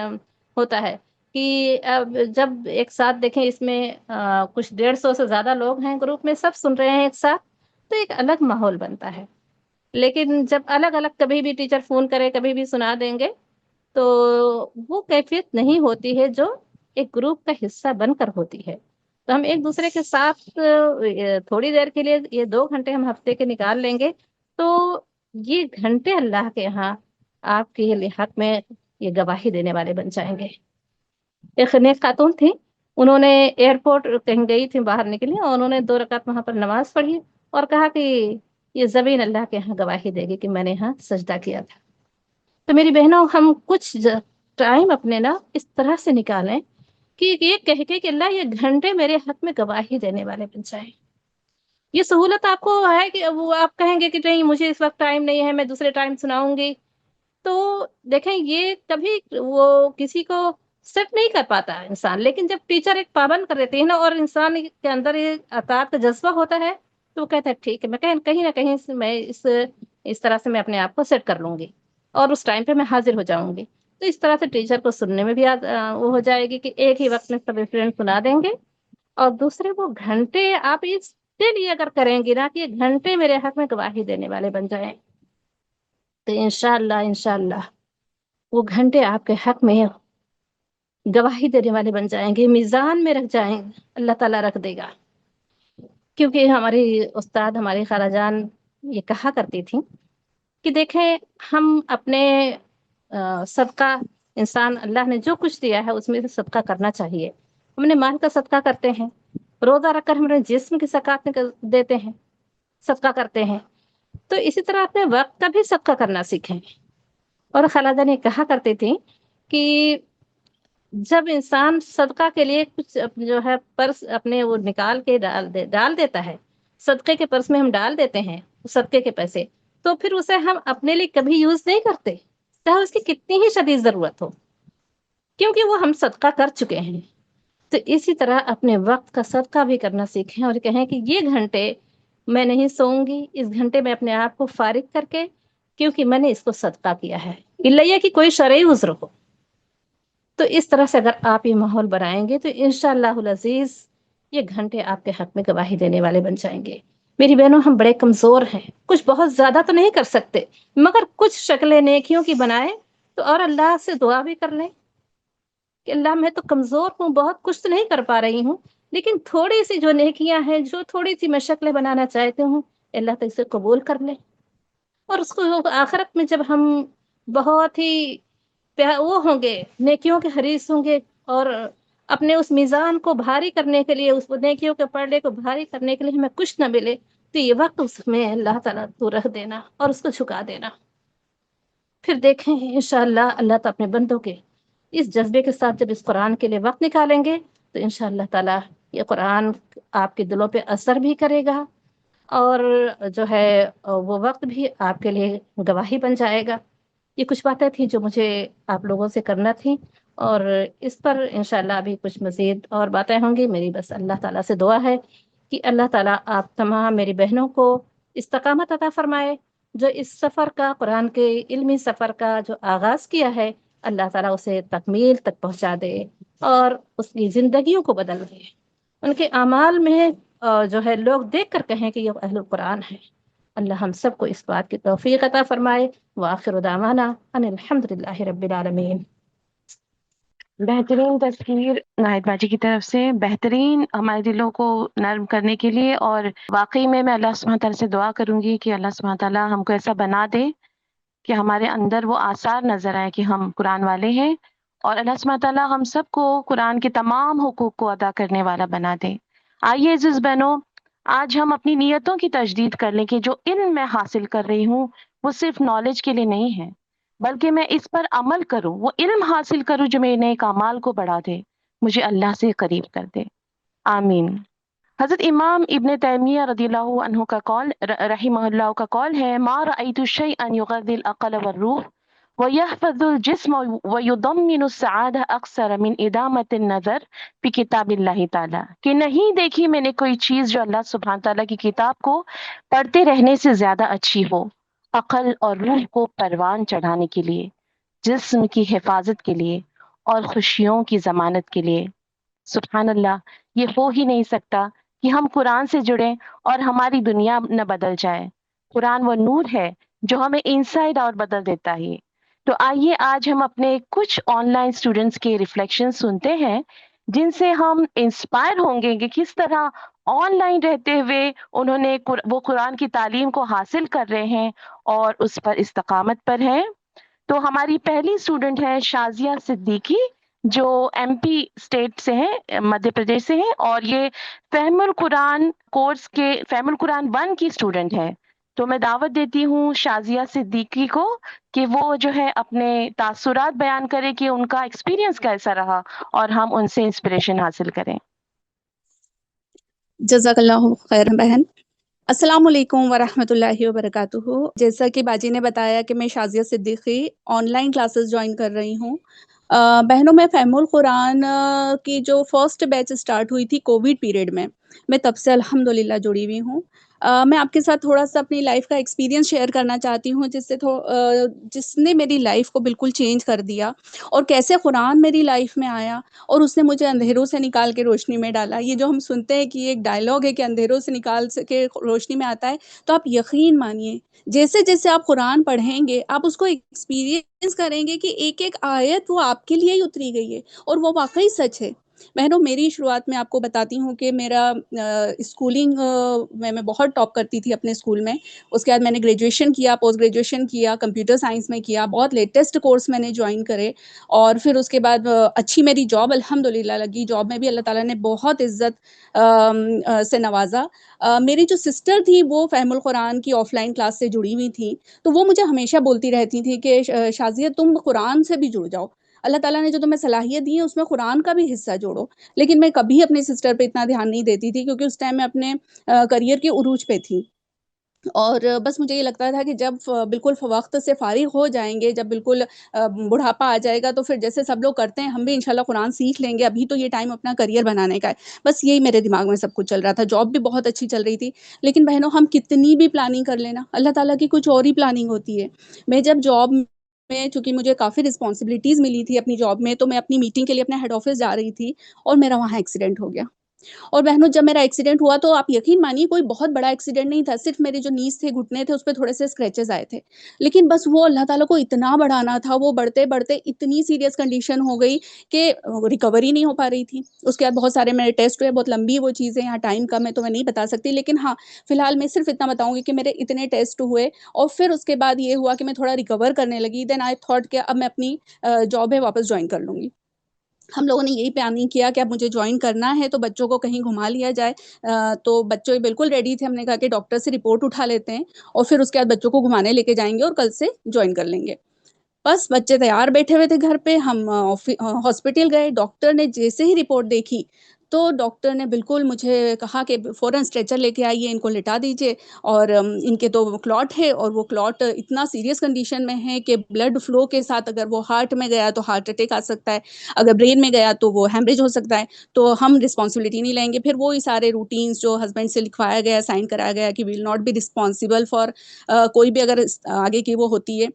ہوتا ہے کہ اب جب ایک ساتھ دیکھیں اس میں کچھ 150 سے زیادہ لوگ ہیں گروپ میں، سب سن رہے ہیں ایک ساتھ، تو ایک الگ ماحول بنتا ہے۔ لیکن جب الگ الگ کبھی بھی ٹیچر فون کرے کبھی بھی سنا دیں گے تو وہ کیفیت نہیں ہوتی ہے جو ایک گروپ کا حصہ بن کر ہوتی ہے۔ تو ہم ایک دوسرے کے ساتھ تھوڑی دیر کے لیے یہ 2 گھنٹے ہم ہفتے کے نکال لیں گے تو یہ گھنٹے اللہ کے ہاں آپ کے حق میں یہ گواہی دینے والے بن جائیں گے۔ ایک نیک خاتون تھی، انہوں نے ایئرپورٹ کہیں گئی تھی باہر نکلی، اور انہوں نے 2 رکعت وہاں پر نماز پڑھی اور کہا کہ یہ زمین اللہ کے ہاں گواہی دے گی کہ میں نے یہاں سجدہ کیا تھا۔ تو میری بہنوں، ہم کچھ ٹائم اپنے نا اس طرح سے نکالیں کہ یہ کہہ کے کہ اللہ یہ گھنٹے میرے حق میں گواہی دینے والے بن جائیں۔ یہ سہولت آپ کو ہے کہ وہ آپ کہیں گے کہ نہیں مجھے اس وقت ٹائم نہیں ہے، میں دوسرے ٹائم سناؤں گی، تو دیکھیں یہ کبھی وہ کسی کو سیٹ نہیں کر پاتا ہے انسان. لیکن جب ٹیچر ایک پابند کر دیتے ہیں نا، اور انسان کے اندر یہ اطاعت کا جذبہ ہوتا ہے، تو وہ کہتا ہے ٹھیک ہے، میں کہیں نہ کہیں سے میں اس طرح سے میں اپنے آپ کو سیٹ کر لوں گی اور اس ٹائم پہ میں حاضر ہو جاؤں گی. تو اس طرح سے ٹیچر کو سننے میں بھی وہ ہو جائے گی کہ ایک ہی وقت میں سب اسٹوڈینٹ سنا دیں گے. اور دوسرے وہ گھنٹے آپ اس کے لیے اگر کریں گی نا کہ یہ گھنٹے میرے حق میں گواہی دینے والے بن جائیں، تو انشاءاللہ وہ گھنٹے آپ کے حق میں گواہی دینے والے بن جائیں گے، میزان میں رکھ جائیں گے، اللہ تعالیٰ رکھ دے گا. کیونکہ ہماری استاد ہماری خالہ جان یہ کہا کرتی تھی کہ دیکھیں ہم اپنے صدقہ، انسان اللہ نے جو کچھ دیا ہے اس میں سے صدقہ کرنا چاہیے. ہم نے مال کا صدقہ کرتے ہیں، روزہ رکھ کر ہم نے جسم کی زکات دیتے ہیں، صدقہ کرتے ہیں، تو اسی طرح اپنے وقت کا بھی صدقہ کرنا سیکھیں. اور خالہ جان یہ کہا کرتی تھی کہ جب انسان صدقہ کے لیے کچھ جو ہے پرس اپنے وہ نکال کے ڈال دیتا ہے، صدقے کے پرس میں ہم ڈال دیتے ہیں صدقے کے پیسے، تو پھر اسے ہم اپنے لیے کبھی یوز نہیں کرتے، چاہے اس کی کتنی ہی شدید ضرورت ہو، کیونکہ وہ ہم صدقہ کر چکے ہیں. تو اسی طرح اپنے وقت کا صدقہ بھی کرنا سیکھیں اور کہیں کہ یہ گھنٹے میں نہیں سوؤں گی، اس گھنٹے میں اپنے آپ کو فارغ کر کے، کیونکہ میں نے اس کو صدقہ کیا ہے، اللہ کہ کوئی شرعی عذر ہو. تو اس طرح سے اگر آپ یہ ماحول بنائیں گے تو انشاءاللہ العزیز یہ گھنٹے آپ کے حق میں گواہی دینے والے بن جائیں گے. میری بہنوں ہم بڑے کمزور ہیں، کچھ بہت زیادہ تو نہیں کر سکتے، مگر کچھ شکلیں نیکیوں کی بنائیں تو، اور اللہ سے دعا بھی کر لیں کہ اللہ میں تو کمزور ہوں، بہت کچھ تو نہیں کر پا رہی ہوں، لیکن تھوڑی سی جو نیکیاں ہیں، جو تھوڑی سی میں شکلیں بنانا چاہتے ہوں، اللہ تو اسے قبول کر لے. اور اس کو آخرت میں جب ہم بہت ہی وہ ہوں گے، نیکیوں کے حریص ہوں گے، اور اپنے اس میزان کو بھاری کرنے کے لیے، اس نیکیوں کے پردے کو بھاری کرنے کے لیے ہمیں کچھ نہ ملے، تو یہ وقت اس میں اللہ تعالیٰ تو رکھ دینا اور اس کو جھکا دینا. پھر دیکھیں انشاءاللہ اللہ تو اپنے بندوں کے اس جذبے کے ساتھ جب اس قرآن کے لیے وقت نکالیں گے تو انشاءاللہ تعالیٰ یہ قرآن آپ کے دلوں پہ اثر بھی کرے گا، اور جو ہے وہ وقت بھی آپ کے لیے گواہی بن جائے گا. یہ کچھ باتیں تھیں جو مجھے آپ لوگوں سے کرنا تھی، اور اس پر انشاءاللہ ابھی کچھ مزید اور باتیں ہوں گی. میری بس اللہ تعالیٰ سے دعا ہے کہ اللہ تعالیٰ آپ تمام میری بہنوں کو استقامت عطا فرمائے، جو اس سفر کا، قرآن کے علمی سفر کا جو آغاز کیا ہے، اللہ تعالیٰ اسے تکمیل تک پہنچا دے اور اس کی زندگیوں کو بدل دے، ان کے اعمال میں جو ہے لوگ دیکھ کر کہیں کہ یہ اہل قرآن ہے. اللہ ہم سب کو اس بات کی توفیق عطا فرمائے. وآخر دعوانا ان الحمدللہ رب العالمین. بہترین تصویر ناہید باجی کی طرف سے، بہترین ہمارے دلوں کو نرم کرنے کے لیے. اور واقعی میں اللہ سبحانہ تعالیٰ سے دعا کروں گی کہ اللہ سبحانہ تعالیٰ ہم کو ایسا بنا دے کہ ہمارے اندر وہ آثار نظر آئے کہ ہم قرآن والے ہیں، اور اللہ سبحانہ تعالیٰ ہم سب کو قرآن کے تمام حقوق کو ادا کرنے والا بنا دے. آئیے عزیز بہنوں، آج ہم اپنی نیتوں کی تجدید کر لیں کہ جو علم میں حاصل کر رہی ہوں وہ صرف نالج کے لیے نہیں ہے، بلکہ میں اس پر عمل کروں، وہ علم حاصل کروں جو میرے نیک اعمال کو بڑھا دے، مجھے اللہ سے قریب کر دے. آمین. حضرت امام ابن تیمیہ رضی اللہ عنہ کا قول، رحمہ اللہ کا قول ہے، ما رأیت شیئا یغذی العقل والروح ویحفظ الجسم ویضمن السعادہ اکثر من ادامت النظر فی کتاب اللہ تعالیٰ، کہ نہیں دیکھی میں نے کوئی چیز جو اللہ سبحانہ تعالیٰ کی کتاب کو پڑھتے رہنے سے زیادہ اچھی ہو، عقل اور روح کو پروان چڑھانے کے لیے، جسم کی حفاظت کے لیے، اور خوشیوں کی ضمانت کے لیے. سبحان اللہ، یہ ہو ہی نہیں سکتا کہ ہم قرآن سے جڑیں اور ہماری دنیا نہ بدل جائے. قرآن وہ نور ہے جو ہمیں انسائیڈ آؤٹ بدل دیتا ہے. تو آئیے آج ہم اپنے کچھ آن لائن اسٹوڈنٹس کے ریفلیکشن سنتے ہیں، جن سے ہم انسپائر ہوں گے کہ کس طرح آن لائن رہتے ہوئے انہوں نے وہ قرآن کی تعلیم کو حاصل کر رہے ہیں اور اس پر استقامت پر ہیں. تو ہماری پہلی اسٹوڈنٹ ہے شازیہ صدیقی، جو ایم پی اسٹیٹ سے ہیں، مدھیہ پردیش سے ہیں، اور یہ فہم القرآن کورس کے فہم القرآن 1 کی اسٹوڈنٹ ہے. تو میں دعوت دیتی ہوں شازیہ صدیقی کو کہ وہ جو ہے اپنے تاثرات بیان کرے کہ ان کا ایکسپیرینس کیسا رہا اور ہم ان سے انسپریشن حاصل کریں. جزاک اللہ خیر بہن. السلام علیکم ورحمۃ اللہ وبرکاتہ. جیسا کہ باجی نے بتایا کہ میں Shazia Siddiqui on line classes join کر رہی ہوں. بہنوں، میں فہم القرآن کی جو فرسٹ بیچ اسٹارٹ ہوئی تھی کووڈ پیریڈ میں تب سے الحمدللہ جڑی ہوئی ہوں. میں آپ کے ساتھ تھوڑا سا اپنی لائف کا ایکسپیرینس شیئر کرنا چاہتی ہوں جس نے میری لائف کو بالکل چینج کر دیا، اور کیسے قرآن میری لائف میں آیا اور اس نے مجھے اندھیروں سے نکال کے روشنی میں ڈالا. یہ جو ہم سنتے ہیں کہ یہ ایک ڈائلاگ ہے کہ اندھیروں سے نکال کے روشنی میں آتا ہے، تو آپ یقین مانیے جیسے جیسے آپ قرآن پڑھیں گے آپ اس کو ایکسپیرینس کریں گے کہ ایک ایک آیت وہ آپ کے لیے ہی اتری گئی ہے، اور وہ واقعی سچ ہے. بہنوں، میری شروعات میں آپ کو بتاتی ہوں کہ میرا اسکولنگ میں بہت ٹاپ کرتی تھی اپنے اسکول میں. اس کے بعد میں نے گریجویشن کیا، پوسٹ گریجویشن کیا، کمپیوٹر سائنس میں کیا، بہت لیٹسٹ کورس میں نے جوائن کرے، اور پھر اس کے بعد اچھی میری جاب الحمدللہ لگی. جاب میں بھی اللہ تعالیٰ نے بہت عزت سے نوازا. میری جو سسٹر تھی وہ فہم القرآن کی آف لائن کلاس سے جڑی ہوئی تھی، تو وہ مجھے ہمیشہ بولتی رہتی تھی کہ شازیہ تم قرآن سے بھی جڑ جاؤ، اللہ تعالیٰ نے جو تمہیں صلاحیت دی ہے اس میں قرآن کا بھی حصہ جوڑو. لیکن میں کبھی اپنی سسٹر پہ اتنا دھیان نہیں دیتی تھی، کیونکہ اس ٹائم میں اپنے کریئر کے عروج پہ تھی. اور بس مجھے یہ لگتا تھا کہ جب بالکل وقت سے فارغ ہو جائیں گے، جب بالکل بڑھاپا آ جائے گا، تو پھر جیسے سب لوگ کرتے ہیں ہم بھی انشاءاللہ قرآن سیکھ لیں گے، ابھی تو یہ ٹائم اپنا کریئر بنانے کا ہے. بس یہی میرے دماغ میں سب کچھ چل رہا تھا. جاب بھی بہت اچھی چل رہی تھی، لیکن بہنوں ہم کتنی بھی پلاننگ کر لینا، اللہ تعالیٰ کی کچھ اور ہی پلاننگ ہوتی ہے. میں جب جاب میں، چونکہ مجھے کافی رسپانسبلٹیز ملی تھی اپنی جاب میں، تو میں اپنی میٹنگ کے لیے اپنے ہیڈ آفس جا رہی تھی اور میرا وہاں ایکسیڈنٹ ہو گیا. اور بہنوں جب میرا ایکسیڈنٹ ہوا تو آپ یقین مانیے کوئی بہت بڑا ایکسیڈنٹ نہیں تھا، صرف میرے جو نیز تھے، گھٹنے تھے، اس پہ تھوڑے سے اسکریچز آئے تھے. لیکن بس وہ اللہ تعالیٰ کو اتنا بڑھانا تھا، وہ بڑھتے بڑھتے اتنی سیریس کنڈیشن ہو گئی کہ ریکوری نہیں ہو پا رہی تھی. اس کے بعد بہت سارے میرے ٹیسٹ ہوئے، بہت لمبی وہ چیزیں، یہاں ٹائم کم ہے تو میں نہیں بتا سکتی، لیکن ہاں فی الحال میں صرف اتنا بتاؤں گی کہ میرے اتنے ٹیسٹ ہوئے، اور پھر اس کے بعد یہ ہوا کہ میں تھوڑا ریکور کرنے لگی. دین آئی تھاٹ کہ اب میں اپنی جاب ہے واپس جوائن کر لوں گی. ہم لوگوں نے یہی پلاننگ کیا کہ اب مجھے جوائن کرنا ہے تو بچوں کو کہیں گھما لیا جائے. تو بچے بالکل ریڈی تھے. ہم نے کہا کہ ڈاکٹر سے رپورٹ اٹھا لیتے ہیں اور پھر اس کے بعد بچوں کو گھمانے لے کے جائیں گے اور کل سے جوائن کر لیں گے. بس بچے تیار بیٹھے ہوئے تھے گھر پہ. ہم ہاسپٹل گئے. ڈاکٹر نے جیسے ہی رپورٹ دیکھی تو ڈاکٹر نے بالکل مجھے کہا کہ فوراً اسٹریچر لے کے آئیے، ان کو لٹا دیجیے، اور ان کے تو کلاٹ ہے، اور وہ کلاٹ اتنا سیریس کنڈیشن میں ہے کہ بلڈ فلو کے ساتھ اگر وہ ہارٹ میں گیا تو ہارٹ اٹیک آ سکتا ہے، اگر برین میں گیا تو وہ ہیمریج ہو سکتا ہے. تو ہم رسپانسبلٹی نہیں لیں گے. پھر وہی سارے روٹینز جو ہسبینڈ سے لکھوایا گیا، سائن کرایا گیا کہ will not be responsible for کوئی بھی اگر آگے کی وہ ہوتی ہے.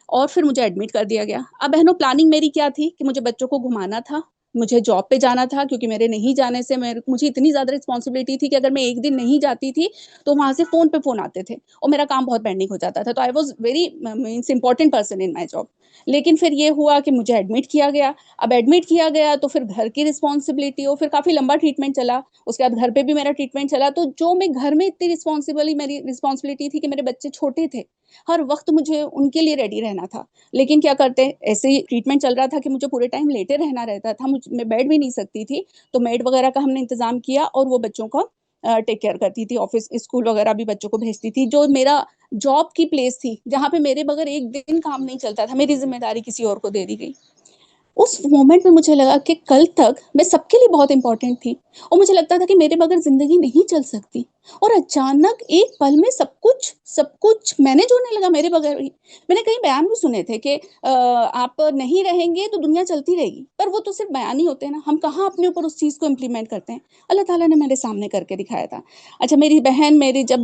اور پھر مجھے ایڈمٹ کر دیا گیا. اب بہنوں پلاننگ میری کیا تھی کہ مجھے بچوں کو گھمانا تھا، مجھے جاب پہ جانا تھا، کیونکہ میرے نہیں جانے سے مجھے اتنی زیادہ رسپانسبلٹی تھی کہ اگر میں ایک دن نہیں جاتی تھی تو وہاں سے فون پہ فون آتے تھے اور میرا کام بہت پینڈنگ ہو جاتا تھا. تو I was very important person in my job. لیکن پھر یہ ہوا کہ مجھے ایڈمٹ کیا گیا. اب ایڈمٹ کیا گیا تو پھر گھر کی رسپانسبلٹی ہو، پھر کافی لمبا ٹریٹمنٹ چلا. اس کے بعد گھر پہ بھی میرا ٹریٹمنٹ چلا. تو جو میں گھر میں اتنی میری رسپانسبلٹی تھی کہ میرے بچے چھوٹے تھے، ہر وقت مجھے ان کے لیے ریڈی رہنا تھا. لیکن کیا کرتے، ایسے ہی ٹریٹمنٹ چل رہا تھا کہ مجھے پورے ٹائم لیٹے رہنا رہتا تھا، میں بیٹھ بھی نہیں سکتی تھی. تو میڈ وغیرہ کا ہم نے انتظام کیا اور وہ بچوں کا ٹیک کیئر کرتی تھی. آفس اسکول وغیرہ بھی بچوں کو بھیجتی تھی. جو میرا جاب کی پلیس تھی جہاں پہ میرے بغیر ایک دن کام نہیں چلتا تھا، میری ذمہ داری کسی اور کو دے دی گئی. اس مومنٹ میں مجھے لگا کہ کل تک میں سب کے لیے بہت امپورٹنٹ تھی، اور مجھے لگتا تھا کہ میرے بغیر زندگی نہیں چل سکتی. اور اچانک ایک پل میں سب کچھ مینج ہونے لگا میرے بغیر ہی. میں نے کئی بیان بھی سنے تھے کہ آپ نہیں رہیں گے تو دنیا چلتی رہے گی، پر وہ تو صرف بیان ہی ہوتے ہیں نا، ہم کہاں اپنے اوپر اس چیز کو امپلیمنٹ کرتے ہیں. اللہ تعالیٰ نے میرے سامنے کر کے دکھایا تھا. اچھا، میری بہن میری جب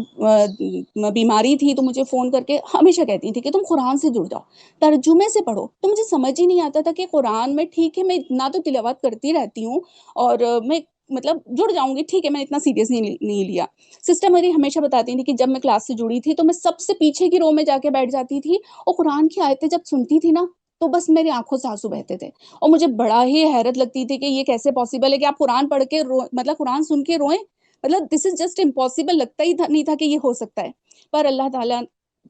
بیماری تھی تو مجھے فون کر کے ہمیشہ کہتی تھی کہ تم قرآن سے جڑ جاؤ، ترجمے سے پڑھو. تو مجھے سمجھ ہی نہیں آتا تھا کہ قرآن میں ٹھیک ہے میں اتنا تو تلاوت کرتی رہتی ہوں اور میں مطلب جڑ جاؤں گی، ٹھیک ہے، میں اتنا سیریس نہیں لیا. سسٹر میری ہمیشہ بتاتی تھی کہ جب میں کلاس سے جڑی تھی تو میں سب سے پیچھے کی رو میں جا کے بیٹھ جاتی تھی، اور قرآن کی آیتیں جب سنتی تھی نا تو بس میری آنکھوں سے آنسو بہتے تھے. اور مجھے بڑا ہی حیرت لگتی تھی کہ یہ کیسے پاسبل ہے کہ آپ قرآن پڑھ کے مطلب قرآن سن کے روئیں. مطلب دس از جسٹ امپاسبل. لگتا ہی نہیں تھا کہ یہ ہو سکتا ہے. پر اللہ تعالیٰ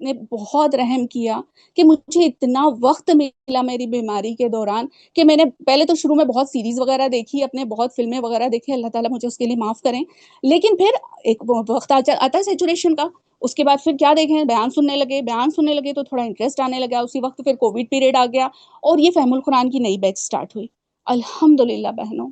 نے بہت رحم کیا کہ مجھے اتنا وقت ملا میری بیماری کے دوران کہ میں نے پہلے تو شروع میں بہت سیریز وغیرہ دیکھی، اپنے بہت فلمیں وغیرہ دیکھی، اللہ تعالیٰ مجھے اس کے لیے معاف کریں. لیکن پھر ایک وقت آتا ہے سیچوریشن کا. اس کے بعد پھر کیا دیکھیں، بیان سننے لگے تو تھوڑا انٹرسٹ آنے لگا. اسی وقت پھر کووڈ پیریڈ آ گیا اور یہ فہم القرآن کی نئی بیچ سٹارٹ ہوئی. الحمدللہ بہنوں،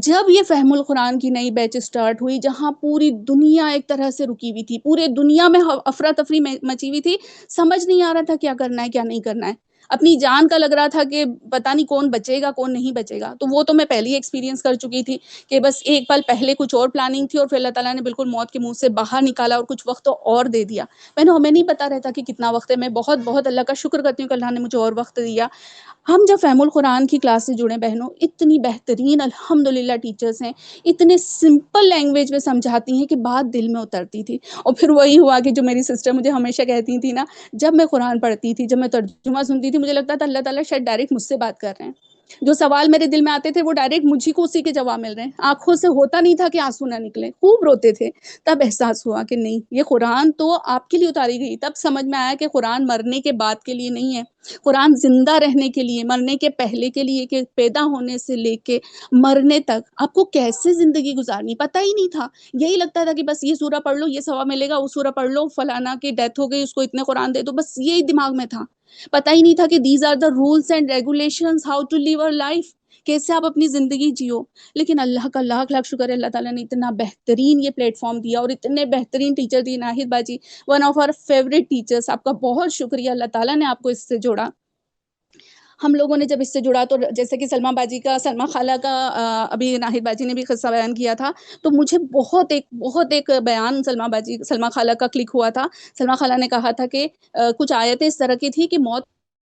جب یہ فہم القرآن کی نئی بیچ سٹارٹ ہوئی، جہاں پوری دنیا ایک طرح سے رکی ہوئی تھی، پورے دنیا میں افراتفری مچی ہوئی تھی، سمجھ نہیں آ رہا تھا کیا کرنا ہے کیا نہیں کرنا ہے، اپنی جان کا لگ رہا تھا کہ پتہ نہیں کون بچے گا کون نہیں بچے گا. تو وہ تو میں پہلے ہی ایکسپیرینس کر چکی تھی کہ بس ایک پل پہلے کچھ اور پلاننگ تھی اور پھر اللہ تعالیٰ نے بالکل موت کے منہ سے باہر نکالا اور کچھ وقت اور دے دیا. ہمیں نہیں پتا رہتا کہ کتنا وقت ہے. میں بہت بہت اللہ کا شکر کرتی ہوں کہ اللہ نے مجھے اور وقت دیا. ہم جب فہم القرآن کی کلاس سے جڑے بہنوں، اتنی بہترین الحمدللہ ٹیچرز ہیں، اتنے سمپل لینگویج میں سمجھاتی ہیں کہ بات دل میں اترتی تھی. اور پھر وہی ہوا کہ جو میری سسٹر مجھے ہمیشہ کہتی تھی نا، جب میں قرآن پڑھتی تھی، جب میں ترجمہ سنتی تھی، مجھے لگتا تھا اللہ تعالیٰ شاید ڈائریکٹ مجھ سے بات کر رہے ہیں. جو سوال میرے دل میں آتے تھے وہ ڈائریکٹ مجھے کو اسی کے جواب مل رہے ہیں. آنکھوں سے ہوتا نہیں تھا کہ آنسو نہ نکلے، خوب روتے تھے. تب احساس ہوا کہ نہیں، یہ قرآن تو آپ کے لیے اتاری گئی. تب سمجھ میں آیا کہ قرآن مرنے کے بعد کے لیے نہیں ہے، قرآن زندہ رہنے کے لیے، مرنے کے پہلے کے لیے، کہ پیدا ہونے سے لے کے مرنے تک آپ کو کیسے زندگی گزارنی پتہ ہی نہیں تھا. یہی لگتا تھا کہ بس یہ سورہ پڑھ لو، یہ ثواب ملے گا، وہ سورہ پڑھ لو، فلانا کی ڈیتھ ہو گئی اس کو اتنے قرآن دے دو، بس یہی دماغ میں تھا. پتہ ہی نہیں تھا کہ these are the rules and regulations how to live our life, کیسے آپ اپنی زندگی جیو. لیکن اللہ کا لاکھ لاکھ شکر ہے، اللہ تعالیٰ نے اتنا بہترین یہ پلیٹ فارم دیا اور اتنے بہترین ٹیچر دی. ناہید باجی one of our favourite teachers, آپ کا بہت شکریہ، اللہ تعالیٰ نے آپ کو اس سے جوڑا. ہم لوگوں نے جب اس سے جڑا تو جیسے کہ سلمہ باجی کا، سلمہ خالہ کا ابھی ناہید باجی نے بھی قصہ بیان کیا تھا، تو مجھے بہت ایک بیان سلمہ خالہ کا کلک ہوا تھا. سلمہ خالہ نے کہا تھا کہ کچھ آیتیں اس طرح کی تھی کہ موت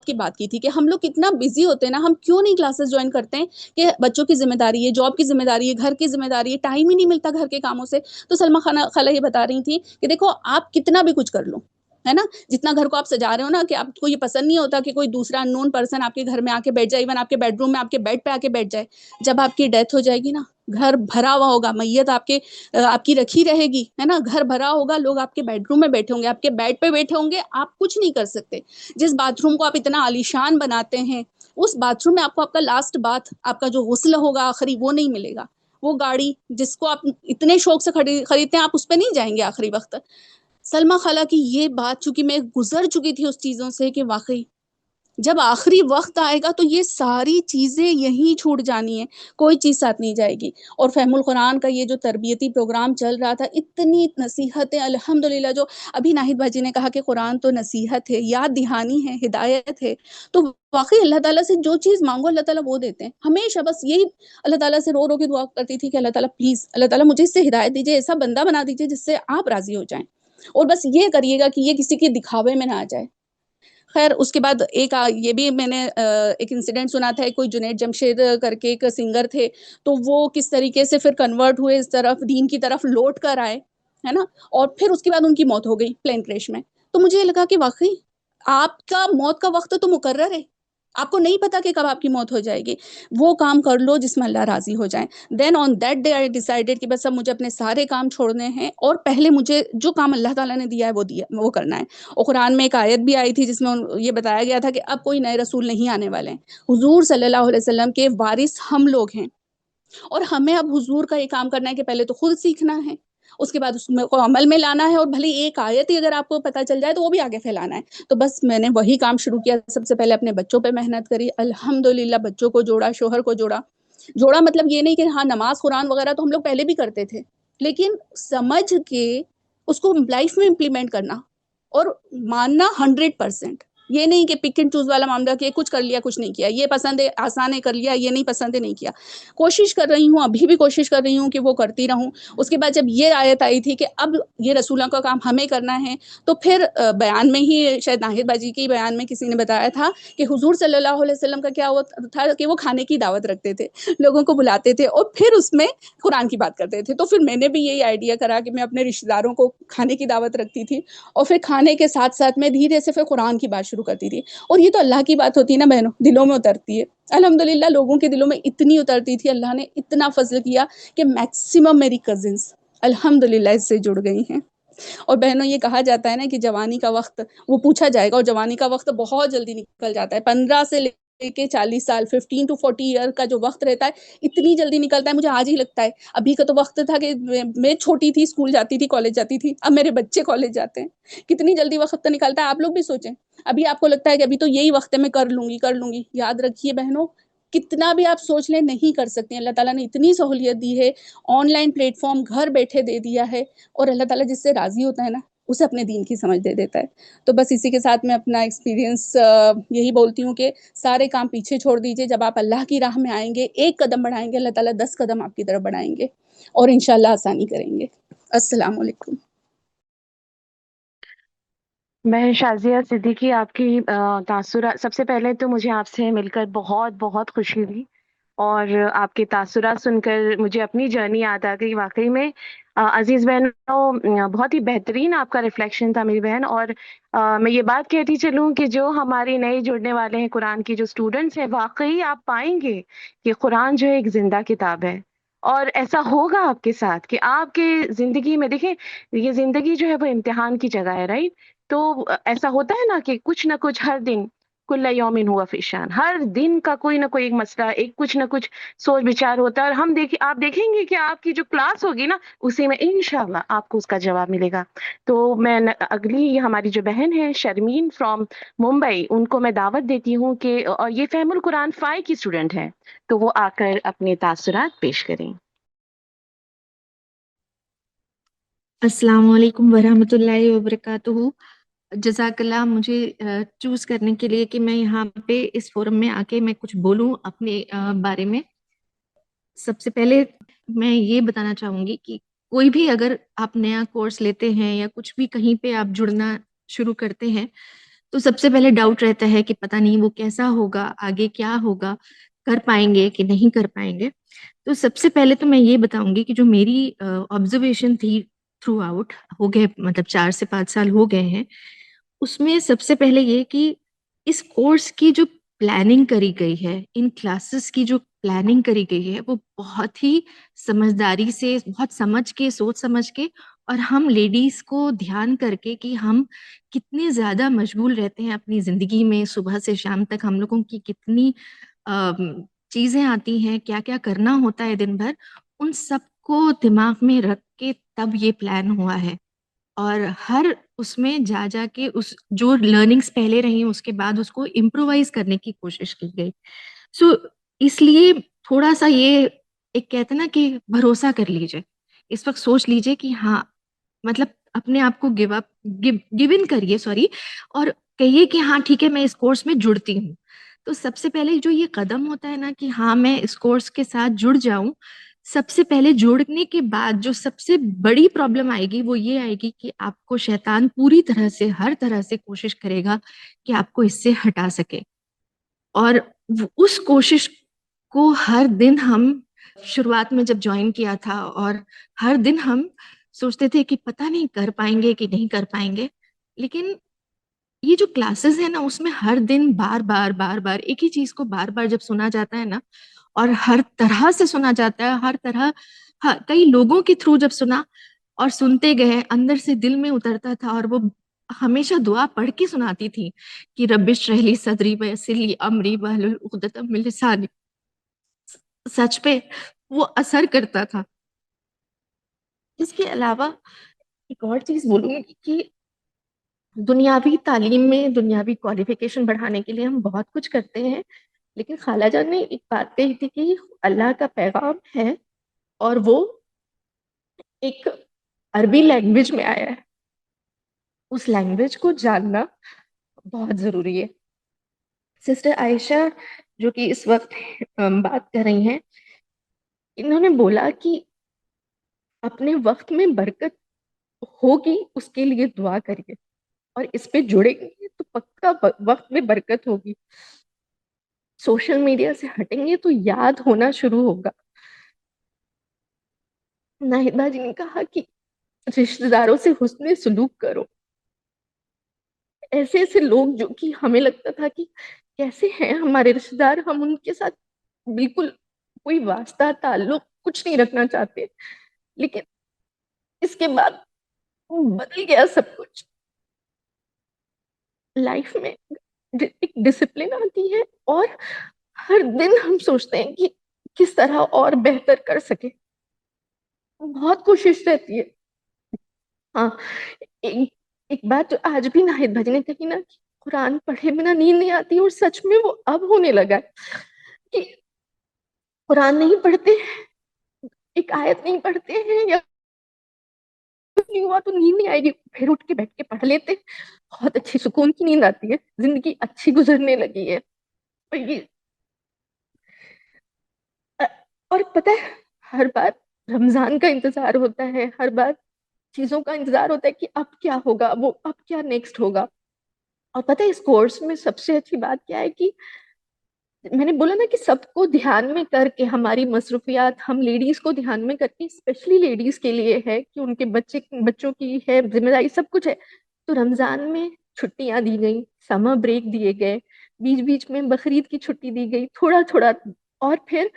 کی بات کی تھی کہ ہم لوگ کتنا بزی ہوتے ہیں نا، ہم کیوں نہیں کلاسز جوائن کرتے ہیں کہ بچوں کی ذمہ داری ہے، جاب کی ذمہ داری ہے، گھر کی ذمہ داری ہے، ٹائم ہی نہیں ملتا گھر کے کاموں سے. تو سلمہ خالہ یہ بتا رہی تھی کہ دیکھو آپ کتنا بھی کچھ کر لو، ہے نا، جتنا گھر کو آپ سجا رہے ہو نا، کہ آپ کو یہ پسند نہیں ہوتا کہ کوئی دوسرا ان نون پرسن آپ کے گھر میں آ کے بیٹھ جائے، ایون آپ کے بیڈ روم میں آپ کے بیڈ پہ آ کے بیٹھ جائے. جب آپ کی ڈیتھ ہو جائے گی نا، گھر بھرا ہوا ہوگا، میت آپ کی رکھی رہے گی، ہے نا، گھر بھرا ہوگا، لوگ آپ کے بیڈ روم میں بیٹھے ہوں گے، آپ کے بیڈ پہ بیٹھے ہوں گے، آپ کچھ نہیں کر سکتے. جس باتھ روم کو آپ اتنا عالیشان بناتے ہیں، اس باتھ روم میں آپ کو آپ کا لاسٹ باتھ، آپ کا جو غسل ہوگا آخری، وہ نہیں ملے گا. وہ گاڑی جس کو آپ اتنے شوق سے خریدتے ہیں، آپ اس پہ نہیں جائیں گے آخری وقت. سلمہ خالہ کی یہ بات، چونکہ میں گزر چکی تھی اس چیزوں سے، کہ واقعی جب آخری وقت آئے گا تو یہ ساری چیزیں یہیں چھوٹ جانی ہیں، کوئی چیز ساتھ نہیں جائے گی. اور فہم القرآن کا یہ جو تربیتی پروگرام چل رہا تھا، اتنی نصیحتیں الحمدللہ، جو ابھی ناہید باجی نے کہا کہ قرآن تو نصیحت ہے، یاد دہانی ہے، ہدایت ہے. تو واقعی اللہ تعالیٰ سے جو چیز مانگو اللہ تعالیٰ وہ دیتے ہیں. ہمیشہ بس یہی اللہ تعالیٰ سے رو رو کے دعا کرتی تھی کہ اللہ تعالیٰ پلیز، اللہ تعالیٰ مجھے اس سے ہدایت دیجیے، ایسا بندہ بنا دیجیے جس سے آپ راضی ہو جائیں، اور بس یہ کریے گا کہ یہ کسی کے دکھاوے میں نہ آ جائے. خیر اس کے بعد یہ بھی میں نے ایک انسیڈنٹ سنا تھا، کوئی جنید جمشید کر کے ایک سنگر تھے، تو وہ کس طریقے سے پھر کنورٹ ہوئے، اس طرف دین کی طرف لوٹ کر آئے، ہے نا، اور پھر اس کے بعد ان کی موت ہو گئی پلین کریش میں. تو مجھے یہ لگا کہ واقعی آپ کا موت کا وقت تو مقرر ہے، آپ کو نہیں پتا کہ کب آپ کی موت ہو جائے گی. وہ کام کر لو جس میں اللہ راضی ہو جائیں. Then on that day I decided کہ بس اب مجھے اپنے سارے کام چھوڑنے ہیں، اور پہلے مجھے جو کام اللہ تعالیٰ نے دیا ہے وہ کرنا ہے. اور قرآن میں ایک آیت بھی آئی تھی جس میں یہ بتایا گیا تھا کہ اب کوئی نئے رسول نہیں آنے والے ہیں، حضور صلی اللہ علیہ وسلم کے وارث ہم لوگ ہیں، اور ہمیں اب حضور کا یہ کام کرنا ہے کہ پہلے تو خود سیکھنا ہے، اس کے بعد اس کو عمل میں لانا ہے، اور بھلے ایک آیت ہی اگر آپ کو پتہ چل جائے تو وہ بھی آگے پھیلانا ہے. تو بس میں نے وہی کام شروع کیا. سب سے پہلے اپنے بچوں پہ محنت کری، الحمدللہ بچوں کو جوڑا، شوہر کو جوڑا. مطلب یہ نہیں کہ ہاں نماز قرآن وغیرہ تو ہم لوگ پہلے بھی کرتے تھے، لیکن سمجھ کے اس کو لائف میں امپلیمنٹ کرنا اور ماننا 100%. یہ نہیں کہ پک اینڈ چوز والا معاملہ کہ کچھ کر لیا کچھ نہیں کیا، یہ پسند ہے آسان ہے کر لیا، یہ نہیں پسند ہے نہیں کیا. کوشش کر رہی ہوں، ابھی بھی کوشش کر رہی ہوں کہ وہ کرتی رہوں. اس کے بعد جب یہ آیت آئی تھی کہ اب یہ رسولوں کا کام ہمیں کرنا ہے، تو پھر بیان میں ہی شاید ناہید باجی کی بیان میں کسی نے بتایا تھا کہ حضور صلی اللہ علیہ وسلم کا کیا تھا کہ وہ کھانے کی دعوت رکھتے تھے، لوگوں کو بلاتے تھے اور پھر اس میں قرآن کی بات کرتے تھے. تو پھر میں نے بھی یہی آئیڈیا کرا کہ میں اپنے رشتہ داروں کو کھانے کی دعوت رکھتی تھی، اور پھر کھانے کے ساتھ ساتھ میں دھیرے سے پھر قرآن کی بات شروع کرتی تھی. اور یہ تو اللہ کی بات ہوتی ہے نا بہنوں، دلوں میں اترتی ہے. الحمدللہ لوگوں کے دلوں میں اتنی اترتی تھی، اللہ نے اتنا فضل کیا کہ میکسیمم میری کزنس الحمدللہ اس سے جڑ گئی ہیں. اور بہنوں یہ کہا جاتا ہے نا کہ جوانی کا وقت وہ پوچھا جائے گا، اور جوانی کا وقت بہت جلدی نکل جاتا ہے. 15 سے لے کے 40 سال، 15 to 40 ایئر کا جو وقت رہتا ہے اتنی جلدی نکلتا ہے. مجھے آج ہی لگتا ہے، ابھی کا تو وقت تھا کہ میں چھوٹی تھی، اسکول جاتی تھی، کالج جاتی تھی، اب میرے بچے کالج جاتے ہیں. کتنی جلدی وقت نکلتا ہے. آپ لوگ بھی سوچیں، ابھی آپ کو لگتا ہے کہ ابھی تو یہی وقت ہے، میں کر لوں گی. یاد رکھیے بہنوں، کتنا بھی آپ سوچ لیں نہیں کر سکتے ہیں. اللہ تعالیٰ نے اتنی سہولیت دی ہے, آن لائن پلیٹ فارم گھر بیٹھے دے دیا ہے, اور اللہ تعالیٰ جس سے راضی ہوتا ہے نا اسے اپنے دین کی سمجھ دے دیتا ہے. تو بس اسی کے ساتھ میں اپنا ایکسپیرینس یہی بولتی ہوں کہ سارے کام پیچھے چھوڑ دیجیے. جب آپ اللہ کی راہ میں آئیں گے, ایک قدم بڑھائیں گے, اللہ تعالیٰ 10 قدم آپ کی طرف بڑھائیں گے اور انشاءاللہ آسانی کریں گے. السلام علیکم. میں شازیہ صدیقی آپ کی تاثرات، سب سے پہلے تو مجھے آپ سے مل کر بہت بہت خوشی ہوئی، اور آپ کے تاثرات سن کر مجھے اپنی جرنی یاد آ گئی. واقعی میں عزیز بہنوں، بہت ہی بہترین آپ کا ریفلیکشن تھا میری بہن. اور میں یہ بات کہتی چلوں کہ جو ہمارے نئے جڑنے والے ہیں قرآن کی جو اسٹوڈنٹس ہیں، واقعی آپ پائیں گے کہ قرآن جو ہے ایک زندہ کتاب ہے. اور ایسا ہوگا آپ کے ساتھ کہ آپ کے زندگی میں، دیکھیں یہ زندگی جو ہے وہ امتحان کی جگہ ہے، رائٹ؟ تو ایسا ہوتا ہے نا کہ کچھ نہ کچھ ہر دن، کل یومن ہوا فی شان، ہر دن کا کوئی نہ کوئی ایک مسئلہ، ایک کچھ نہ کچھ سوچ بچار ہوتا ہے. اور آپ دیکھیں گے کہ آپ کی جو کلاس ہوگی نا، اسی میں انشاءاللہ آپ کو اس کا جواب ملے گا. تو میں اگلی ہماری جو بہن ہے شرمین فرام ممبئی، ان کو میں دعوت دیتی ہوں کہ، اور یہ فہم القرآن 5 کی اسٹوڈنٹ ہے، تو وہ آ کر اپنے تاثرات پیش کریں. السلام علیکم ورحمۃ اللہ وبرکاتہ. جزاک اللہ مجھے چوز کرنے کے لیے کہ میں یہاں پہ اس فورم میں آ کے میں کچھ بولوں اپنے بارے میں. سب سے پہلے میں یہ بتانا چاہوں گی کہ کوئی بھی اگر آپ نیا کورس لیتے ہیں یا کچھ بھی کہیں پہ آپ جڑنا شروع کرتے ہیں، تو سب سے پہلے ڈاؤٹ رہتا ہے کہ پتہ نہیں وہ کیسا ہوگا، آگے کیا ہوگا، کر پائیں گے کہ نہیں کر پائیں گے. تو سب سے پہلے تو میں یہ بتاؤں گی کہ جو میری آبزرویشن تھی تھرو آؤٹ، ہو گئے مطلب 4 سے 5 سال ہو گئے ہیں، اس میں سب سے پہلے یہ کہ اس کورس کی جو پلاننگ کری گئی ہے، ان کلاسز کی جو پلاننگ کری گئی ہے، وہ بہت ہی سمجھداری سے، بہت سمجھ کے، سوچ سمجھ کے، اور ہم لیڈیز کو دھیان کر کے کہ ہم کتنے زیادہ مشغول رہتے ہیں اپنی زندگی میں، صبح سے شام تک ہم لوگوں کی کتنی چیزیں آتی ہیں، کیا کیا کرنا ہوتا ہے دن بھر، ان سب کو دماغ میں رکھ کے تب یہ پلان ہوا ہے. اور ہر اس میں جا کے اس جو لرننگز پہلے رہی اس کے بعد اس کو امپرووائز کرنے کی کوشش کی گئی. سو اس لیے تھوڑا سا یہ ایک کہتے نا کہ بھروسہ کر لیجئے، اس وقت سوچ لیجئے کہ ہاں، مطلب اپنے آپ کو گیو ان کریے، اور کہیے کہ ہاں ٹھیک ہے میں اس کورس میں جڑتی ہوں. تو سب سے پہلے جو یہ قدم ہوتا ہے نا کہ ہاں میں اس کورس کے ساتھ جڑ جاؤں، سب سے پہلے جڑنے کے بعد جو سب سے بڑی پرابلم آئے گی وہ یہ آئے گی کہ آپ کو شیطان پوری طرح سے، ہر طرح سے کوشش کرے گا کہ آپ کو اس سے ہٹا سکے. اور اس کوشش کو ہر دن ہم شروعات میں جب جوائن کیا تھا، اور ہر دن ہم سوچتے تھے کہ پتہ نہیں کر پائیں گے کہ نہیں کر پائیں گے، لیکن یہ جو کلاسز ہیں نا، اس میں ہر دن بار بار ایک ہی چیز کو بار بار جب سنا جاتا ہے نا، اور ہر طرح سے سنا جاتا ہے، ہر طرح، کئی لوگوں کے تھرو جب سنا اور سنتے گئے، اندر سے دل میں اترتا تھا. اور وہ ہمیشہ دعا پڑھ کے سناتی تھی کہ رب اشرح لی صدری ویسر لی امری واحلل عقدۃ من لسانی. سچ پہ وہ اثر کرتا تھا. اس کے علاوہ ایک اور چیز بولوں گی کہ دنیاوی تعلیم میں دنیاوی کوالیفیکیشن بڑھانے کے لیے ہم بہت کچھ کرتے ہیں، لیکن خالہ جان نے ایک بات کہی تھی کہ اللہ کا پیغام ہے اور وہ ایک عربی لینگویج میں آیا ہے، اس لینگویج کو جاننا بہت ضروری ہے. سسٹر عائشہ جو کہ اس وقت بات کر رہی ہیں، انہوں نے بولا کہ اپنے وقت میں برکت ہوگی، اس کے لیے دعا کریے، اور اس پہ جڑیں گے تو پکا وقت میں برکت ہوگی. سوشل میڈیا سے ہٹیں گے تو یاد ہونا شروع ہوگا. ناہدہ جی نے کہا کہ رشتہ داروں سے حسن سلوک کرو. ایسے ایسے لوگ جو کہ ہمیں لگتا تھا کہ کیسے ہیں ہمارے رشتہ دار، ہم ان کے ساتھ بالکل کوئی واسطہ تعلق کچھ نہیں رکھنا چاہتے، لیکن اس کے بعد بدل گیا سب کچھ. لائف میں ایک ڈسپلن آتی ہے، اور ہر دن ہم سوچتے ہیں کہ کس طرح اور بہتر کر سکے. بہت کوشش رہتی ہے. ہاں، ایک بات جو آج بھی ناہید بھائی نے کہی نا کہ قرآن پڑھے بنا نیند نہیں آتی، اور سچ میں وہ اب ہونے لگا ہے. کہ قرآن نہیں پڑھتے، ایک آیت نہیں پڑھتے ہیں، یا نہیں ہوا تو نیند نہیں آئے گی، پھر اٹھ کے بیٹھ کے پڑھ لیتے، بہت اچھی سکون کی نیند آتی ہے، زندگی اچھی گزرنے لگی ہے. اور یہ اور پتہ ہے، ہر بار رمضان کا انتظار ہوتا ہے، ہر بار چیزوں کا انتظار ہوتا ہے کہ اب کیا ہوگا، وہ اب کیا نیکسٹ ہوگا. اور پتہ ہے اس کورس میں سب سے اچھی بات کیا ہے کہ میں نے بولا نا کہ سب کو دھیان میں کر کے، ہماری مصروفیات ہم لیڈیز کو دھیان میں کر کے اسپیشلی لیڈیز کے لیے ہے کہ ان کے بچوں کی ہے ذمہ داری، سب کچھ ہے. تو رمضان میں چھٹیاں دی گئی، سمر بریک دیے گئے، بیچ بیچ میں بقرعید کی چھٹی دی گئی تھوڑا تھوڑا، اور پھر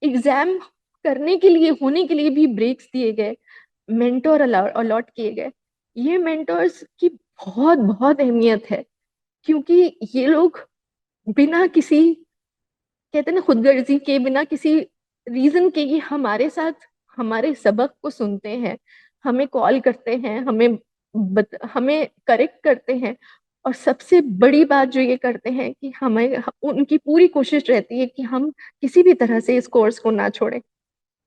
ایگزام کرنے کے لیے ہونے کے لیے بھی بریکس دیے گئے، مینٹور الاٹ کیے گئے. یہ مینٹورز کی بہت بہت اہمیت ہے، کیونکہ یہ لوگ بنا کسی، کہتے ہیں نا، خود غرضی کے، بنا کسی ریزن کے یہ ہمارے ساتھ ہمارے سبق کو سنتے ہیں، ہمیں کال کرتے ہیں، ہمیں کریکٹ کرتے ہیں. اور سب سے بڑی بات جو یہ کرتے ہیں کہ ہمیں ان کی پوری کوشش رہتی ہے کہ ہم کسی بھی طرح سے اس کورس کو نہ چھوڑیں.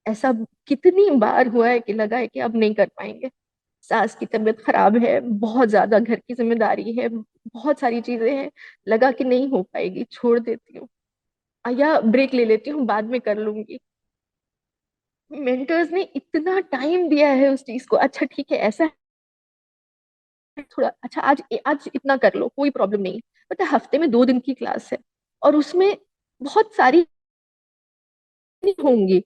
ایسا کتنی بار ہوا ہے کہ لگا ہے کہ اب نہیں کر پائیں گے، ساس کی طبیعت خراب ہے، بہت زیادہ گھر کی ذمہ داری ہے، بہت ساری چیزیں ہیں، لگا کہ نہیں ہو پائے گی، چھوڑ دیتی ہوں یا بریک لے لیتی ہوں، بعد میں کر لوں گی. مینٹرز نے اتنا ٹائم دیا ہے اس چیز کو، اچھا ٹھیک ہے ایسا ہے تھوڑا، اچھا آج آج اتنا کر لو، کوئی پرابلم نہیں. پتہ ہے ہفتے میں 2 دن کی کلاس ہے، اور اس میں بہت ساری ہوں گی.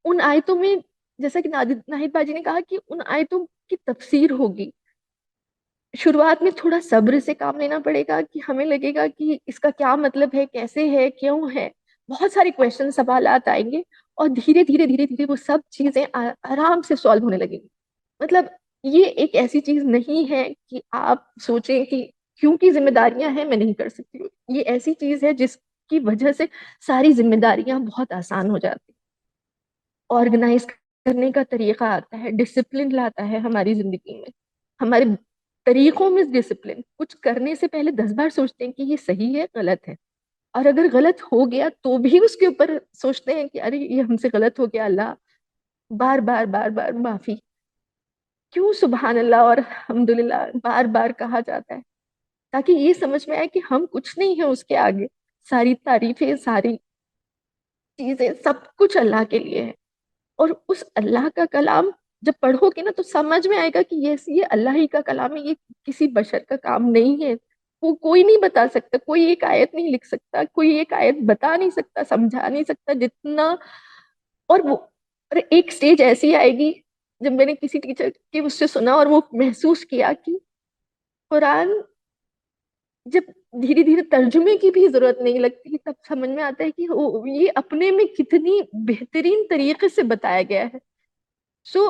ان آیتوں میں جیسا کہ ناہید باجی نے کہا کہ ان آیتوں کی تفسیر ہوگی. شروعات میں تھوڑا صبر سے کام لینا پڑے گا کہ ہمیں لگے گا کہ اس کا کیا مطلب ہے، کیسے ہے، کیوں ہے، بہت سارے کویشچن سوالات آئیں گے، اور دھیرے دھیرے دھیرے دھیرے وہ سب چیزیں آرام سے سالو ہونے لگیں گی. مطلب یہ ایک ایسی چیز نہیں ہے کہ آپ سوچیں کہ کیونکہ ذمہ داریاں ہیں میں نہیں کر سکتی ہوں. یہ ایسی چیز ہے جس کی وجہ سے ساری ذمہ داریاں بہت آسان ہو جاتی، آرگنائز کرنے کا طریقہ آتا ہے، ڈسپلن لاتا ہے ہماری زندگی میں، ہمارے طریقوں میں ڈسپلن. کچھ کرنے سے پہلے 10 بار سوچتے ہیں کہ یہ صحیح ہے غلط ہے، اور اگر غلط ہو گیا تو بھی اس کے اوپر سوچتے ہیں کہ ارے یہ ہم سے غلط ہو گیا، اللہ بار بار بار بار معافی. کیوں سبحان اللہ اور الحمدللہ بار بار کہا جاتا ہے؟ تاکہ یہ سمجھ میں آئے کہ ہم کچھ نہیں ہیں اس کے آگے، ساری تعریفیں، ساری چیزیں، سب کچھ اللہ کے لیے ہے. اور اس اللہ کا کلام جب پڑھو گے نا تو سمجھ میں آئے گا کہ یہ اللہ ہی کا کلام ہے، یہ کسی بشر کا کام نہیں ہے. وہ کوئی نہیں بتا سکتا، کوئی ایک آیت نہیں لکھ سکتا، کوئی ایک آیت بتا نہیں سکتا، سمجھا نہیں سکتا جتنا. اور وہ ایک سٹیج ایسی آئے گی جب میں نے کسی ٹیچر کے اس سے سنا اور وہ محسوس کیا کہ قرآن جب دھیرے دھیرے ترجمے کی بھی ضرورت نہیں لگتی، تب سمجھ میں آتا ہے کہ یہ اپنے میں کتنی بہترین طریقے سے بتایا گیا ہے. سو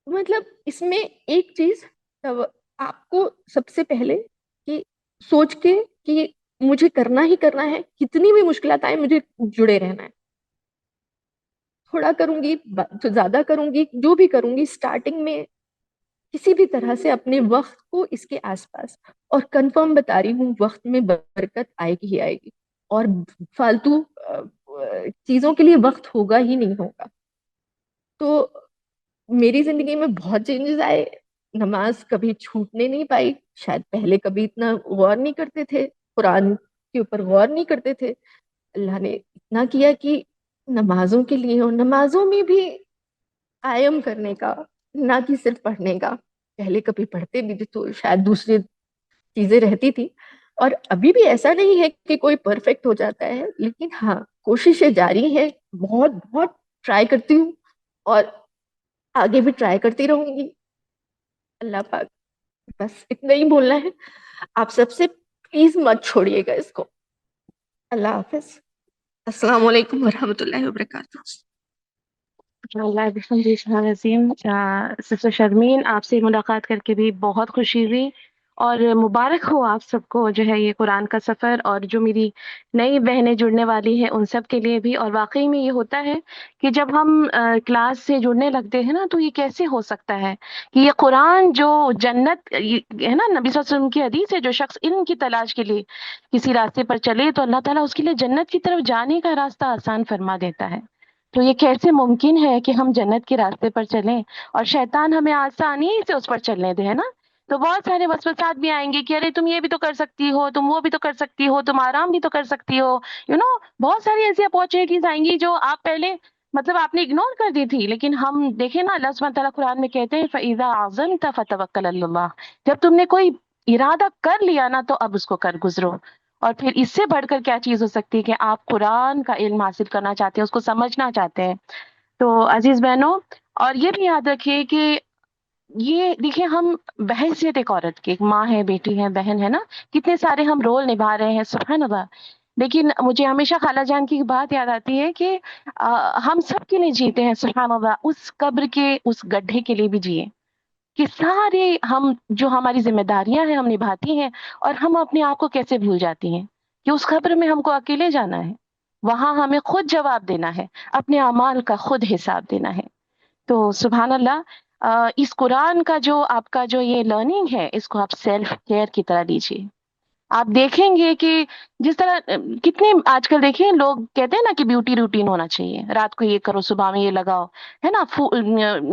مطلب اس میں ایک چیز آپ کو سب سے پہلے کہ سوچ کے کہ مجھے کرنا ہی کرنا ہے، کتنی بھی مشکلات آئیں مجھے جڑے رہنا ہے. تھوڑا کروں گی تو زیادہ کروں گی، جو بھی کروں گی اسٹارٹنگ میں کسی بھی طرح سے اپنے وقت کو اس کے آس پاس، اور کنفرم بتا رہی ہوں وقت میں برکت آئے گی ہی آئے گی، اور فالتو چیزوں کے لیے وقت ہوگا ہی نہیں ہوگا. تو میری زندگی میں بہت چینجز آئے. نماز کبھی چھوٹنے نہیں پائی، شاید پہلے کبھی اتنا غور نہیں کرتے تھے، قرآن کے اوپر غور نہیں کرتے تھے. اللہ نے اتنا کیا کہ نمازوں کے لیے، اور نمازوں میں بھی قائم کرنے کا، نہ کہ صرف پڑھنے کا. پہلے کبھی پڑھتے بھی تھے تو شاید دوسری چیزیں رہتی تھی، اور ابھی بھی ایسا نہیں ہے کہ کوئی پرفیکٹ ہو جاتا ہے، لیکن ہاں کوششیں جاری ہیں، بہت بہت ٹرائی کرتی ہوں، اور آگے بھی ٹرائی کرتی رہوں گی. اللہ پاک، بس اتنا ہی بولنا ہے آپ سب سے، پلیز مت چھوڑیے گا اس کو. اللہ حافظ، السلام علیکم ورحمۃ اللہ وبرکاتہ. اللہ عظیم. سسٹر شرمین، آپ سے ملاقات کر کے بھی بہت خوشی ہوئی، اور مبارک ہو آپ سب کو جو ہے یہ قرآن کا سفر، اور جو میری نئی بہنیں جڑنے والی ہیں ان سب کے لیے بھی۔ اور واقعی میں یہ ہوتا ہے کہ جب ہم کلاس سے جڑنے لگتے ہیں نا تو یہ کیسے ہو سکتا ہے کہ یہ قرآن جو جنت ہے نا، نبی صلی اللہ علیہ وسلم کی حدیث ہے، جو شخص علم کی تلاش کے لیے کسی راستے پر چلے تو اللہ تعالیٰ اس کے لیے جنت کی طرف جانے کا راستہ آسان فرما دیتا ہے۔ تو یہ کیسے ممکن ہے کہ ہم جنت کے راستے پر چلیں اور شیطان ہمیں آسانی سے اس پر چلنے دے، ہے نا؟ تو بہت سارے وسوسات بھی آئیں گے کہ ارے تم یہ بھی تو کر سکتی ہو، تم وہ بھی تو کر سکتی ہو، تم آرام بھی تو کر سکتی ہو، بہت ساری ایسی اپورچونیٹیز آئیں گی جو آپ پہلے مطلب آپ نے اگنور کر دی تھی۔ لیکن ہم دیکھیں نا، اللہ سبحانہ تعالیٰ قرآن میں کہتے ہیں فَإِذَا عَزَمْتَ فَتَوَكَّلْ عَلَى اللَّهِ، جب تم نے کوئی ارادہ کر لیا نا تو اب اس کو کر گزرو۔ اور پھر اس سے بڑھ کر کیا چیز ہو سکتی ہے کہ آپ قرآن کا علم حاصل کرنا چاہتے ہیں، اس کو سمجھنا چاہتے ہیں۔ تو عزیز بہنوں، اور یہ بھی یاد رکھیے کہ یہ دیکھیں، ہم بحیثیت ایک عورت کی، ایک ماں ہے، بیٹی ہے، بہن ہے نا، کتنے سارے ہم رول نبھا رہے ہیں، سبحان اللہ۔ لیکن مجھے ہمیشہ خالہ جان کی بات یاد آتی ہے کہ ہم سب کے لیے جیتے ہیں، سبحان اللہ، اس قبر کے اس گڈھے کے لیے بھی جیے کہ سارے ہم جو ہماری ذمہ داریاں ہیں ہم نبھاتی ہیں، اور ہم اپنے آپ کو کیسے بھول جاتی ہیں کہ اس قبر میں ہم کو اکیلے جانا ہے، وہاں ہمیں خود جواب دینا ہے، اپنے اعمال کا خود حساب دینا ہے۔ تو سبحان اللہ، اس قرآن کا جو آپ کا جو یہ لرننگ ہے، اس کو آپ سیلف کیئر کی طرح لیجیے۔ آپ دیکھیں گے کہ جس طرح کتنے آج کل دیکھیں لوگ کہتے ہیں نا کہ بیوٹی روٹین ہونا چاہیے، رات کو یہ کرو، صبح میں یہ لگاؤ، ہے نا،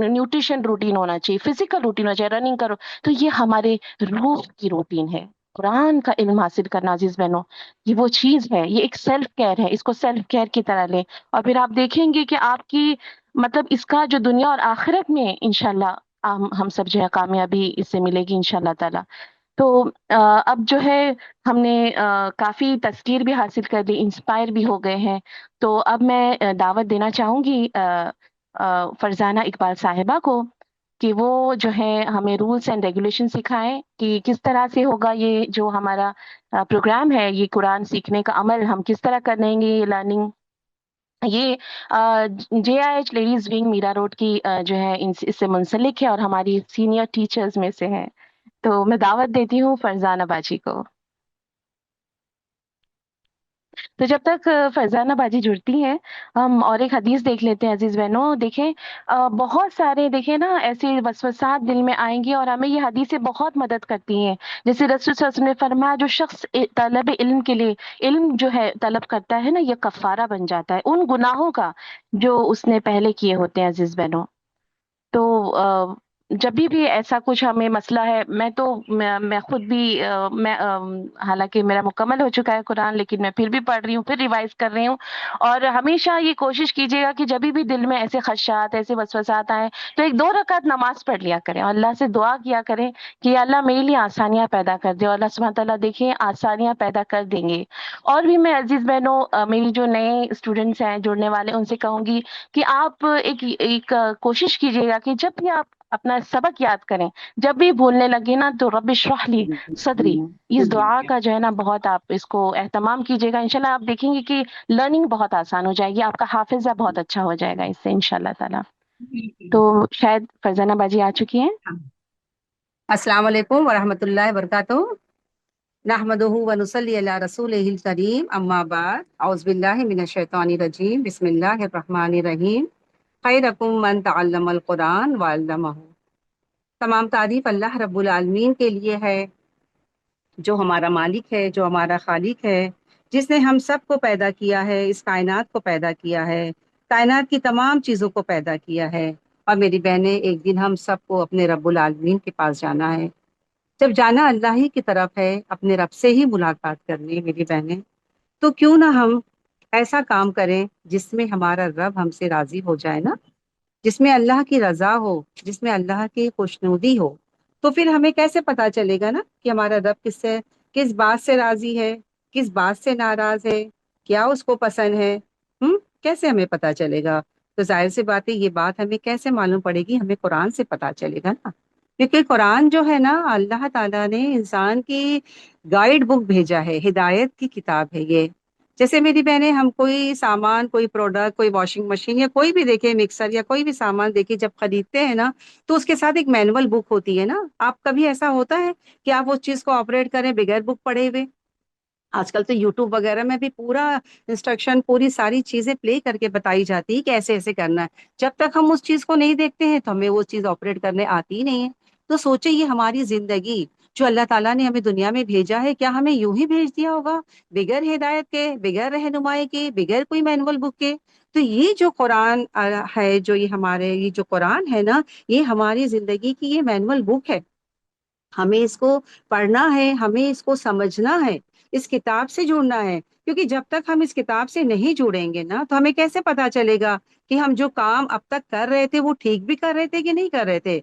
نیوٹریشن روٹین ہونا چاہیے، فزیکل روٹین ہونا چاہیے، رننگ کرو۔ تو یہ ہمارے روح کی روٹین ہے۔ قرآن کا علم حاصل کرنا عزیز بہنوں، یہ وہ چیز ہے، یہ ایک سیلف کیئر ہے، اس کو سیلف کیئر کی طرح لیں۔ اور پھر آپ دیکھیں گے کہ آپ کی مطلب اس کا جو دنیا اور آخرت میں انشاءاللہ ہم سب جو ہے کامیابی اس سے ملے گی انشاءاللہ تعالی۔ تو اب جو ہے ہم نے کافی تذکیر بھی حاصل کر لی، انسپائر بھی ہو گئے ہیں۔ تو اب میں دعوت دینا چاہوں گی فرزانہ اقبال صاحبہ کو کہ وہ جو ہے ہمیں رولز اینڈ ریگولیشن سکھائیں کہ کس طرح سے ہوگا یہ جو ہمارا پروگرام ہے، یہ قرآن سیکھنے کا عمل ہم کس طرح کریں گے، یہ لرننگ۔ یہ JIH لیڈیز ونگ میرا روڈ کی جو ہے اس سے منسلک ہے اور ہماری سینئر ٹیچرز میں سے ہیں۔ تو میں دعوت دیتی ہوں فرزانہ باجی کو۔ تو جب تک فرزانہ باجی جڑتی ہیں، ہم اور ایک حدیث دیکھ لیتے ہیں عزیز بہنوں۔ دیکھیں بہت سارے دیکھیں نا ایسے وسوسات دل میں آئیں گے، اور ہمیں یہ حدیثیں بہت مدد کرتی ہیں۔ جیسے رسول صلی اللہ علیہ وسلم نے فرمایا جو شخص طلب علم کے لیے علم جو ہے طلب کرتا ہے نا، یہ کفارہ بن جاتا ہے ان گناہوں کا جو اس نے پہلے کیے ہوتے ہیں عزیز بہنوں۔ تو جب بھی ایسا کچھ ہمیں مسئلہ ہے، میں خود بھی حالانکہ میرا مکمل ہو چکا ہے قرآن، لیکن میں پھر بھی پڑھ رہی ہوں، پھر ریوائز کر رہی ہوں۔ اور ہمیشہ یہ کوشش کیجیے گا کہ جب بھی دل میں ایسے خدشات، ایسے وسوسات آئیں تو 1-2 رکعت نماز پڑھ لیا کریں اور اللہ سے دعا کیا کریں کہ یا اللہ میرے لیے آسانیاں پیدا کر دے، اور اللہ سبحانہ تعالیٰ دیکھیں آسانیاں پیدا کر دیں گے۔ اور بھی میں عزیز بہنوں میری جو نئے اسٹوڈنٹس ہیں جڑنے والے، ان سے کہوں گی کہ آپ ایک کوشش کیجیے گا کہ جب بھی آپ اپنا سبق یاد کریں، جب بھی بھولنے لگے نا تو رب اشرح لی صدری، اس دعا کا جو ہے نا بہت آپ اس کو اہتمام کیجیے گا۔ انشاءاللہ آپ دیکھیں گے کہ لرننگ بہت آسان ہو جائے گی، آپ کا حافظہ بہت اچھا ہو جائے گا اس سے انشاءاللہ تعالی۔ تو شاید فرزانہ باجی آ چکی ہیں۔ السلام علیکم ورحمۃ اللہ وبرکاتہ۔ نحمدہ ونصلی علی رسولہ الکریم، اما بعد، اعوذ باللہ من الشیطان الرجیم، بسم اللہ الرحمن الرحیم۔ خیرکم من تعلم القرآن وعلمہ۔ تمام تعریف اللہ رب العالمین کے لیے ہے، جو ہمارا مالک ہے، جو ہمارا خالق ہے، جس نے ہم سب کو پیدا کیا ہے، اس کائنات کو پیدا کیا ہے، کائنات کی تمام چیزوں کو پیدا کیا ہے۔ اور میری بہنیں، ایک دن ہم سب کو اپنے رب العالمین کے پاس جانا ہے۔ جب جانا اللہ ہی کی طرف ہے، اپنے رب سے ہی ملاقات کرنی، میری بہنیں، تو کیوں نہ ہم ایسا کام کریں جس میں ہمارا رب ہم سے راضی ہو جائے نا، جس میں اللہ کی رضا ہو، جس میں اللہ کی خوشنودی ہو۔ تو پھر ہمیں کیسے پتا چلے گا نا کہ ہمارا رب کس بات سے راضی ہے، کس بات سے ناراض ہے، کیا اس کو پسند ہے، کیسے ہمیں پتا چلے گا؟ تو ظاہر سی بات ہے، یہ بات ہمیں کیسے معلوم پڑے گی؟ ہمیں قرآن سے پتا چلے گا نا، کیونکہ قرآن جو ہے نا، اللہ تعالیٰ نے انسان کی گائیڈ بک بھیجا ہے، ہدایت کی کتاب ہے یہ۔ جیسے میری بہنیں ہم کوئی سامان، کوئی پروڈکٹ، کوئی واشنگ مشین یا کوئی بھی دیکھیں، مکسر یا کوئی بھی سامان دیکھیں، جب خریدتے ہیں نا تو اس کے ساتھ ایک مینول بک ہوتی ہے نا. آپ کبھی ایسا ہوتا ہے کہ آپ اس چیز کو آپریٹ کریں بغیر بک پڑھے ہوئے؟ آج کل تو یوٹیوب وغیرہ میں بھی پورا انسٹرکشن، پوری ساری چیزیں پلے کر کے بتائی جاتی ہے کہ ایسے ایسے کرنا ہے. جب تک ہم اس چیز کو نہیں دیکھتے ہیں تو ہمیں وہ چیز آپریٹ کرنے آتی ہی نہیں ہے. تو سوچے یہ ہماری زندگی جو اللہ تعالیٰ نے ہمیں دنیا میں بھیجا ہے، کیا ہمیں یوں ہی بھیج دیا ہوگا بغیر ہدایت کے، بغیر رہنمائی کے، بغیر کوئی مینول بک کے؟ تو یہ جو قرآن ہے، جو یہ جو قرآن ہے نا، یہ ہماری زندگی کی یہ مینول بک ہے. ہمیں اس کو پڑھنا ہے، ہمیں اس کو سمجھنا ہے، اس کتاب سے جڑنا ہے. کیونکہ جب تک ہم اس کتاب سے نہیں جڑیں گے نا تو ہمیں کیسے پتا چلے گا کہ ہم جو کام اب تک کر رہے تھے وہ ٹھیک بھی کر رہے تھے کہ نہیں کر رہے تھے،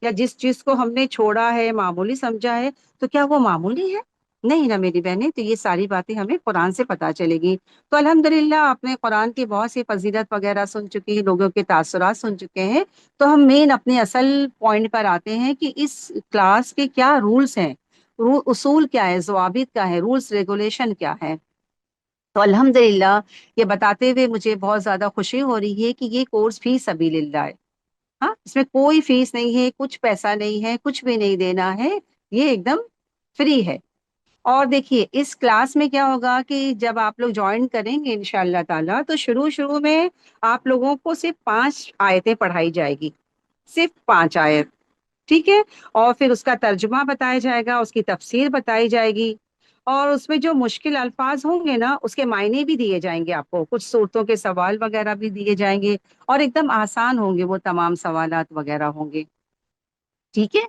یا جس چیز کو ہم نے چھوڑا ہے، معمولی سمجھا ہے، تو کیا وہ معمولی ہے؟ نہیں نا میری بہنیں. تو یہ ساری باتیں ہمیں قرآن سے پتا چلے گی. تو الحمدللہ آپ نے قرآن کی بہت سی فضیلت وغیرہ سن چکی ہیں، لوگوں کے تاثرات سن چکے ہیں. تو ہم مین اپنے اصل پوائنٹ پر آتے ہیں کہ اس کلاس کے کیا رولز ہیں، اصول کیا ہے، ضوابط کیا ہے، رولز ریگولیشن کیا ہے. تو الحمدللہ یہ بتاتے ہوئے مجھے بہت زیادہ خوشی ہو رہی ہے کہ یہ کورس فی سبیل اللہ ہے. ہاں، اس میں کوئی فیس نہیں ہے، کچھ پیسہ نہیں ہے، کچھ بھی نہیں دینا ہے، یہ ایک دم فری ہے. اور دیکھیے اس کلاس میں کیا ہوگا کہ جب آپ لوگ جوائن کریں گے انشاءاللہ تعالیٰ تو شروع میں آپ لوگوں کو صرف 5 آیتیں پڑھائی جائے گی، صرف 5 آیت. ٹھیک ہے. اور پھر اس کا ترجمہ بتایا جائے گا، اس کی تفسیر بتائی جائے گی، اور اس میں جو مشکل الفاظ ہوں گے نا اس کے معنی بھی دیے جائیں گے. آپ کو کچھ صورتوں کے سوال وغیرہ بھی دیے جائیں گے، اور ایک دم آسان ہوں گے وہ تمام سوالات وغیرہ ہوں گے. ٹھیک ہے.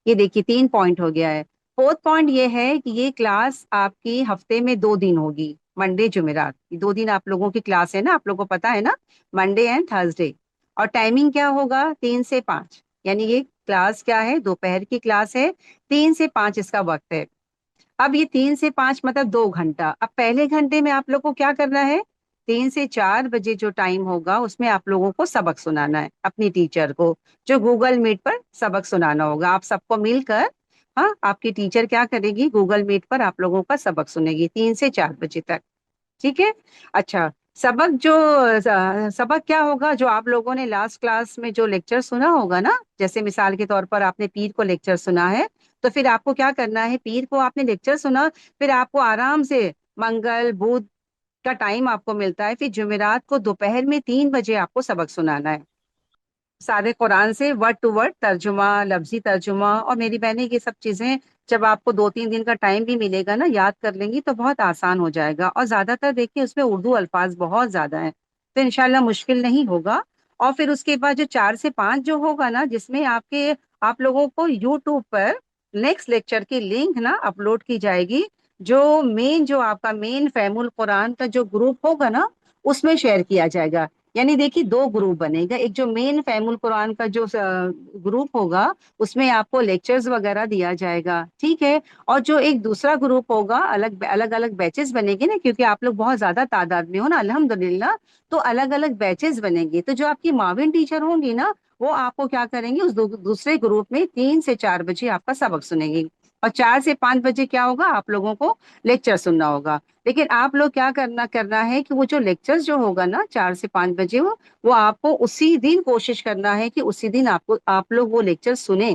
یہ دیکھیے 3 پوائنٹ ہو گیا ہے. 4تھ پوائنٹ یہ ہے کہ یہ کلاس آپ کی ہفتے میں 2 دن ہوگی، منڈے جمعرات. 2 دن آپ لوگوں کی کلاس ہے نا، آپ لوگوں کو پتا ہے نا، منڈے اینڈ تھرسڈے. اور ٹائمنگ کیا ہوگا؟ 3 سے 5. یعنی یہ کلاس کیا ہے؟ دوپہر کی کلاس ہے، 3 سے 5 اس کا وقت ہے. اب یہ 3 سے 5 مطلب 2 گھنٹہ. اب پہلے گھنٹے میں آپ لوگ کو کیا کرنا ہے؟ 3 سے 4 بجے جو ٹائم ہوگا اس میں آپ لوگوں کو سبق سنانا ہے اپنی ٹیچر کو، جو گوگل میٹ پر سبق سنانا ہوگا. آپ سب کو مل کر، ہاں، آپ کی ٹیچر کیا کرے گی؟ گوگل میٹ پر آپ لوگوں کا سبق سنے گی 3 سے 4 بجے تک. ٹھیک ہے. اچھا، سبق کیا ہوگا؟ جو آپ لوگوں نے لاسٹ کلاس میں جو لیکچر سنا ہوگا نا، جیسے مثال کے طور پر آپ نے پیر کو لیکچر سنا ہے، تو پھر آپ کو کیا کرنا ہے؟ پیر کو آپ نے لیکچر سنا، پھر آپ کو آرام سے منگل بدھ کا ٹائم آپ کو ملتا ہے، پھر جمعرات کو دوپہر میں 3 بجے آپ کو سبق سنانا ہے سارے قرآن سے ورڈ ٹو ورڈ ترجمہ، لفظی ترجمہ. اور میری بہنیں یہ سب چیزیں جب آپ کو 2-3 دن کا ٹائم بھی ملے گا نا، یاد کر لیں گی تو بہت آسان ہو جائے گا. اور زیادہ تر دیکھیں اس میں اردو الفاظ بہت زیادہ ہیں، تو انشاءاللہ مشکل نہیں ہوگا. اور پھر اس کے بعد جو 4 سے 5 جو ہوگا نا، جس میں آپ لوگوں کو یوٹیوب پر نیکسٹ لیکچر کی لنک نا اپلوڈ کی جائے گی، جو آپ کا مین فہم القرآن کا جو گروپ ہوگا نا اس میں شیئر کیا جائے گا. یعنی دیکھیے 2 گروپ بنے گا. ایک جو مین فہم القرآن کا جو گروپ ہوگا اس میں آپ کو لیکچرز وغیرہ دیا جائے گا. ٹھیک ہے. اور جو ایک دوسرا گروپ ہوگا، الگ الگ بیچز بنے گے نا، کیونکہ آپ لوگ بہت زیادہ تعداد میں ہو نا الحمدللہ، تو الگ الگ بیچز بنیں گے. تو جو آپ کی معاون ٹیچر ہوں گی نا، وہ آپ کو کیا کریں گے؟ اس دوسرے گروپ میں 3 سے 4 بجے آپ کا سبق سنیں گی، اور 4 سے 5 بجے کیا ہوگا؟ آپ لوگوں کو لیکچر سننا ہوگا. لیکن آپ لوگ کیا کرنا ہے کہ وہ جو لیکچر جو ہوگا نا 4 سے 5 بجے، وہ آپ کو اسی دن کوشش کرنا ہے کہ اسی دن آپ لوگ وہ لیکچر سنیں.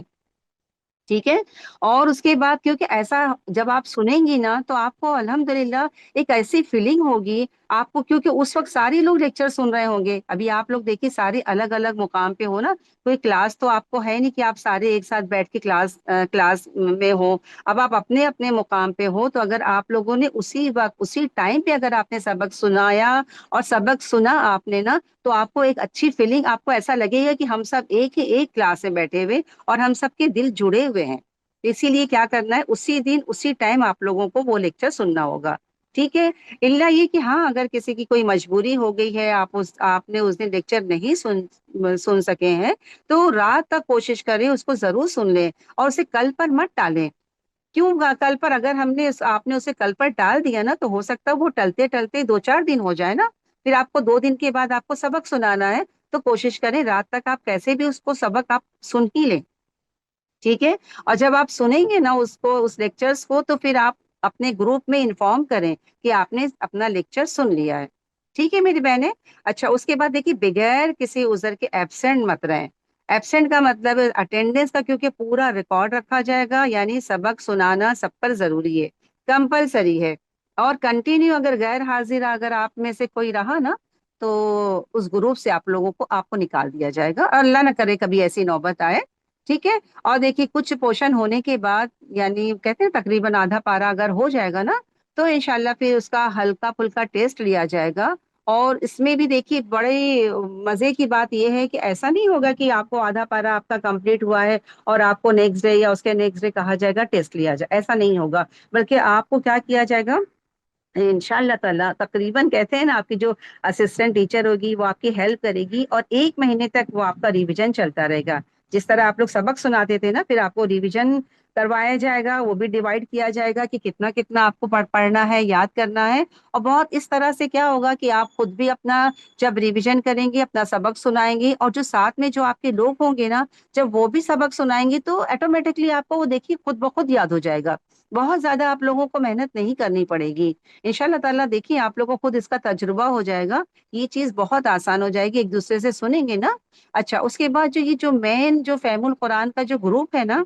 ٹھیک ہے. اور اس کے بعد کیونکہ ایسا جب آپ سنیں گی نا تو آپ کو الحمدللہ ایک ایسی فیلنگ ہوگی آپ کو، کیونکہ اس وقت سارے لوگ لیکچر سن رہے ہوں گے. ابھی آپ لوگ دیکھیے سارے الگ الگ مقام پہ ہو نا، کوئی کلاس تو آپ کو ہے نہیں کہ آپ سارے ایک ساتھ بیٹھ کے کلاس میں ہو. اب آپ اپنے اپنے مقام پہ ہو، تو اگر آپ لوگوں نے اسی وقت اسی ٹائم پہ اگر آپ نے سبق سنایا اور سبق سنا آپ نے نا، تو آپ کو ایک اچھی فیلنگ، آپ کو ایسا لگے گا کہ ہم سب ایک کلاس میں بیٹھے ہوئے اور ہم سب کے دل جڑے ہوئے ہیں. اسی لیے کیا کرنا ہے؟ اسی دن اسی ٹائم آپ لوگوں کو وہ لیکچر سننا ہوگا. ٹھیک ہے. اللہ یہ کہ ہاں اگر کسی کی کوئی مجبوری ہو گئی ہے، آپ نے اس دن لیکچر نہیں سن سکے ہیں، تو رات تک کوشش کریں اس کو ضرور سن لیں، اور اسے کل پر مت ٹالیں. کیوں کل پر؟ اگر آپ نے اسے کل پر ٹال دیا نا، تو ہو سکتا ہے وہ ٹلتے ٹلتے 2-4 دن ہو جائے نا، پھر آپ کو 2 دن کے بعد آپ کو سبق سنانا ہے. تو کوشش کریں رات تک آپ کیسے بھی اس کو سبق آپ سن ہی لیں. ٹھیک ہے. اور جب آپ سنیں گے نا اس لیکچرز کو، تو پھر آپ اپنے گروپ میں انفارم کریں کہ آپ نے اپنا لیکچر سن لیا ہے. ٹھیک ہے میری بہنیں. اچھا اس کے بعد دیکھیے بغیر کسی عذر کے ایبسینٹ مت رہیں. ایبسینٹ کا مطلب اٹینڈنس کا، کیونکہ پورا ریکارڈ رکھا جائے گا، یعنی سبق سنانا سب پر ضروری ہے، کمپلسری ہے. اور کنٹینیو اگر غیر حاضر اگر آپ میں سے کوئی رہا نا تو اس گروپ سے آپ لوگوں کو آپ کو نکال دیا جائے گا، اور اللہ نہ کرے کبھی ایسی نوبت آئے. ٹھیک ہے. اور دیکھیے کچھ پورشن ہونے کے بعد یعنی کہتے ہیں تقریباً آدھا پارا اگر ہو جائے گا نا تو انشاءاللہ پھر اس کا ہلکا پھلکا ٹیسٹ لیا جائے گا. اور اس میں بھی دیکھیے بڑے مزے کی بات یہ ہے کہ ایسا نہیں ہوگا کہ آپ کو آدھا پارا آپ کا کمپلیٹ ہوا ہے اور آپ کو نیکسٹ ڈے یا اس کے نیکسٹ ڈے کہا جائے گا ٹیسٹ لیا جائے، ایسا نہیں ہوگا. بلکہ آپ کو کیا کیا جائے گا انشاء اللہ تعالیٰ، تقریباً کہتے ہیں نا آپ کی جو اسسٹنٹ ٹیچر ہوگی وہ آپ کی ہیلپ کرے گی، اور 1 مہینے تک وہ آپ کا ریویژن چلتا رہے گا. جس طرح آپ لوگ سبق سناتے تھے نا، پھر آپ کو ریویژن کروایا جائے گا، وہ بھی ڈیوائڈ کیا جائے گا کہ کتنا کتنا آپ کو پڑھنا ہے، یاد کرنا ہے. اور بہت اس طرح سے کیا ہوگا کہ آپ خود بھی اپنا جب ریویژن کریں گے اپنا سبق سنائیں گے، اور جو ساتھ میں جو آپ کے لوگ ہوں گے نا جب وہ بھی سبق سنائیں گے تو آٹومیٹکلی آپ کو وہ دیکھیے خود بخود یاد ہو جائے گا. بہت زیادہ آپ لوگوں کو محنت نہیں کرنی پڑے گی انشاءاللہ تعالیٰ. دیکھیے آپ لوگوں کو خود اس کا تجربہ ہو جائے گا، یہ چیز بہت آسان ہو جائے گی، ایک دوسرے سے سنیں گے نا. اچھا اس کے بعد جو مین جو فہم القرآن کا جو گروپ ہے نا،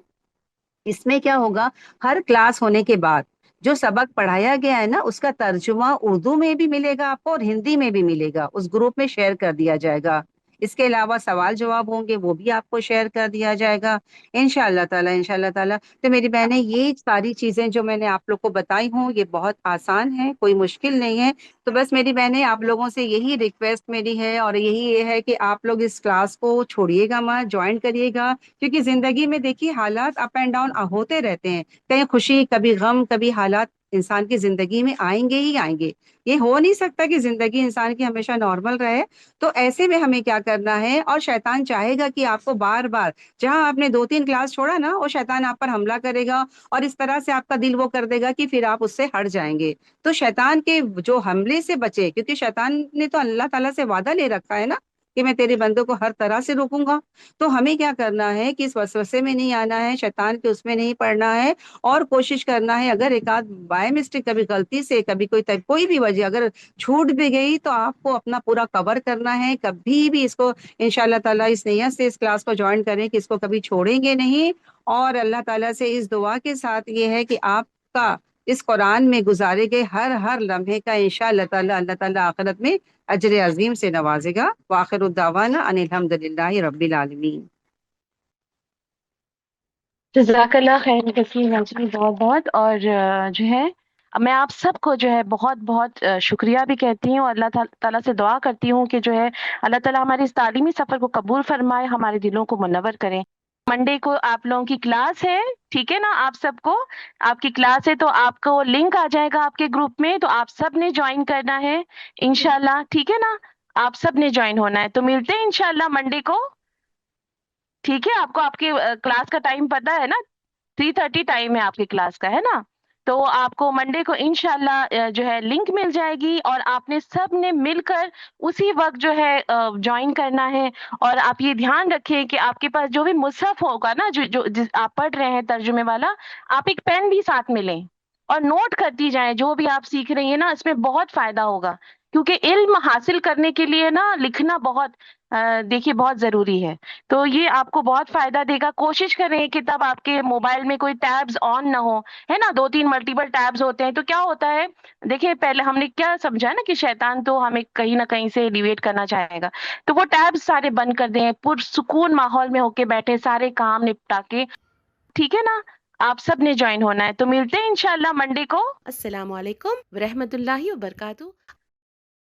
اس میں کیا ہوگا ہر کلاس ہونے کے بعد جو سبق پڑھایا گیا ہے نا اس کا ترجمہ اردو میں بھی ملے گا آپ کو اور ہندی میں بھی ملے گا، اس گروپ میں شیئر کر دیا جائے گا. اس کے علاوہ سوال جواب ہوں گے وہ بھی آپ کو شیئر کر دیا جائے گا انشاءاللہ تعالیٰ انشاءاللہ تعالیٰ. تو میری بہنیں یہ ساری چیزیں جو میں نے آپ لوگ کو بتائی ہوں یہ بہت آسان ہے، کوئی مشکل نہیں ہے. تو بس میری بہنیں آپ لوگوں سے یہی ریکویسٹ میری ہے اور یہی یہ ہے کہ آپ لوگ اس کلاس کو چھوڑیے گا مت، جوائن کریے گا. کیونکہ زندگی میں دیکھیے حالات اپ اینڈ ڈاؤن ہوتے رہتے ہیں، کہیں خوشی کبھی غم کبھی حالات انسان کی زندگی میں آئیں گے ہی آئیں گے. یہ ہو نہیں سکتا کہ زندگی انسان کی ہمیشہ نارمل رہے. تو ایسے میں ہمیں کیا کرنا ہے، اور شیطان چاہے گا کہ آپ کو بار بار جہاں آپ نے 2-3 کلاس چھوڑا نا وہ شیطان آپ پر حملہ کرے گا اور اس طرح سے آپ کا دل وہ کر دے گا کہ پھر آپ اس سے ہٹ جائیں گے. تو شیطان کے جو حملے سے بچے، کیونکہ شیطان نے تو اللہ تعالیٰ سے وعدہ لے رکھا ہے نا کہ میں تیرے بندوں کو ہر طرح سے روکوں گا. تو ہمیں کیا کرنا ہے کہ اس وسوسے میں نہیں آنا ہے، شیطان کے اس میں نہیں پڑنا ہے، اور کوشش کرنا ہے اگر ایک آدھ بائی مسٹیک کبھی غلطی سے کبھی کوئی بھی وجہ اگر چھوٹ بھی گئی تو آپ کو اپنا پورا کور کرنا ہے. کبھی بھی اس کو انشاءاللہ تعالیٰ اس نیت سے اس کلاس کو جوائن کریں کہ اس کو کبھی چھوڑیں گے نہیں. اور اللہ تعالیٰ سے اس دعا کے ساتھ یہ ہے کہ آپ کا اس قرآن میں گزارے گئے ہر لمحے کا انشاءاللہ تعالیٰ اللہ تعالیٰ آخرت میں اجر عظیم سے نوازے گا. وآخر الدعوانا ان الحمدللہ رب العالمین. جزاک اللہ خیر کثیر انجلی، بہت بہت. اور جو ہے میں آپ سب کو جو ہے بہت بہت شکریہ بھی کہتی ہوں، اللہ تعالیٰ سے دعا کرتی ہوں کہ جو ہے اللہ تعالیٰ ہمارے اس تعلیمی سفر کو قبول فرمائے، ہمارے دلوں کو منور کریں. منڈے کو آپ لوگوں کی کلاس ہے، ٹھیک ہے نا؟ آپ سب کو آپ کی کلاس ہے تو آپ کو لنک آ جائے گا آپ کے گروپ میں، تو آپ سب نے جوائن کرنا ہے انشاءاللہ، ٹھیک ہے نا؟ آپ سب نے جوائن ہونا ہے. تو ملتے ہیں انشاءاللہ منڈے کو، ٹھیک ہے؟ آپ کو آپ کے کلاس کا ٹائم پتہ ہے نا، 3:30 ٹائم ہے آپ کی کلاس کا، ہے نا؟ تو آپ کو منڈے کو انشاءاللہ جو ہے لنک مل جائے گی، اور آپ نے سب نے مل کر اسی وقت جو ہے جوائن کرنا ہے. اور آپ یہ دھیان رکھیں کہ آپ کے پاس جو بھی مصحف ہوگا نا جو آپ پڑھ رہے ہیں ترجمے والا، آپ ایک پین بھی ساتھ میں لیں اور نوٹ کرتی جائیں جو بھی آپ سیکھ رہی ہیں نا، اس میں بہت فائدہ ہوگا. کیونکہ علم حاصل کرنے کے لیے نا لکھنا بہت دیکھیے بہت ضروری ہے. تو یہ آپ کو بہت فائدہ دے گا. کوشش کریں کہ تب آپ کے موبائل میں کوئی ٹیبز آن نہ ہو، ہے نا؟ 2-3 ملٹیپل ٹیبز ہوتے ہیں تو کیا ہوتا ہے، دیکھیے پہلے ہم نے کیا سمجھا نا کہ شیطان تو ہمیں کہیں نہ کہیں سے ڈیویٹ کرنا چاہے گا. تو وہ ٹیبز سارے بند کر دیں، پرسکون ماحول میں ہو کے بیٹھے سارے کام نپٹا کے، ٹھیک ہے نا؟ آپ سب نے جوائن ہونا ہے. تو ملتے ہیں انشاءاللہ منڈے کو. السلام علیکم ورحمۃ اللہ وبرکاتہ.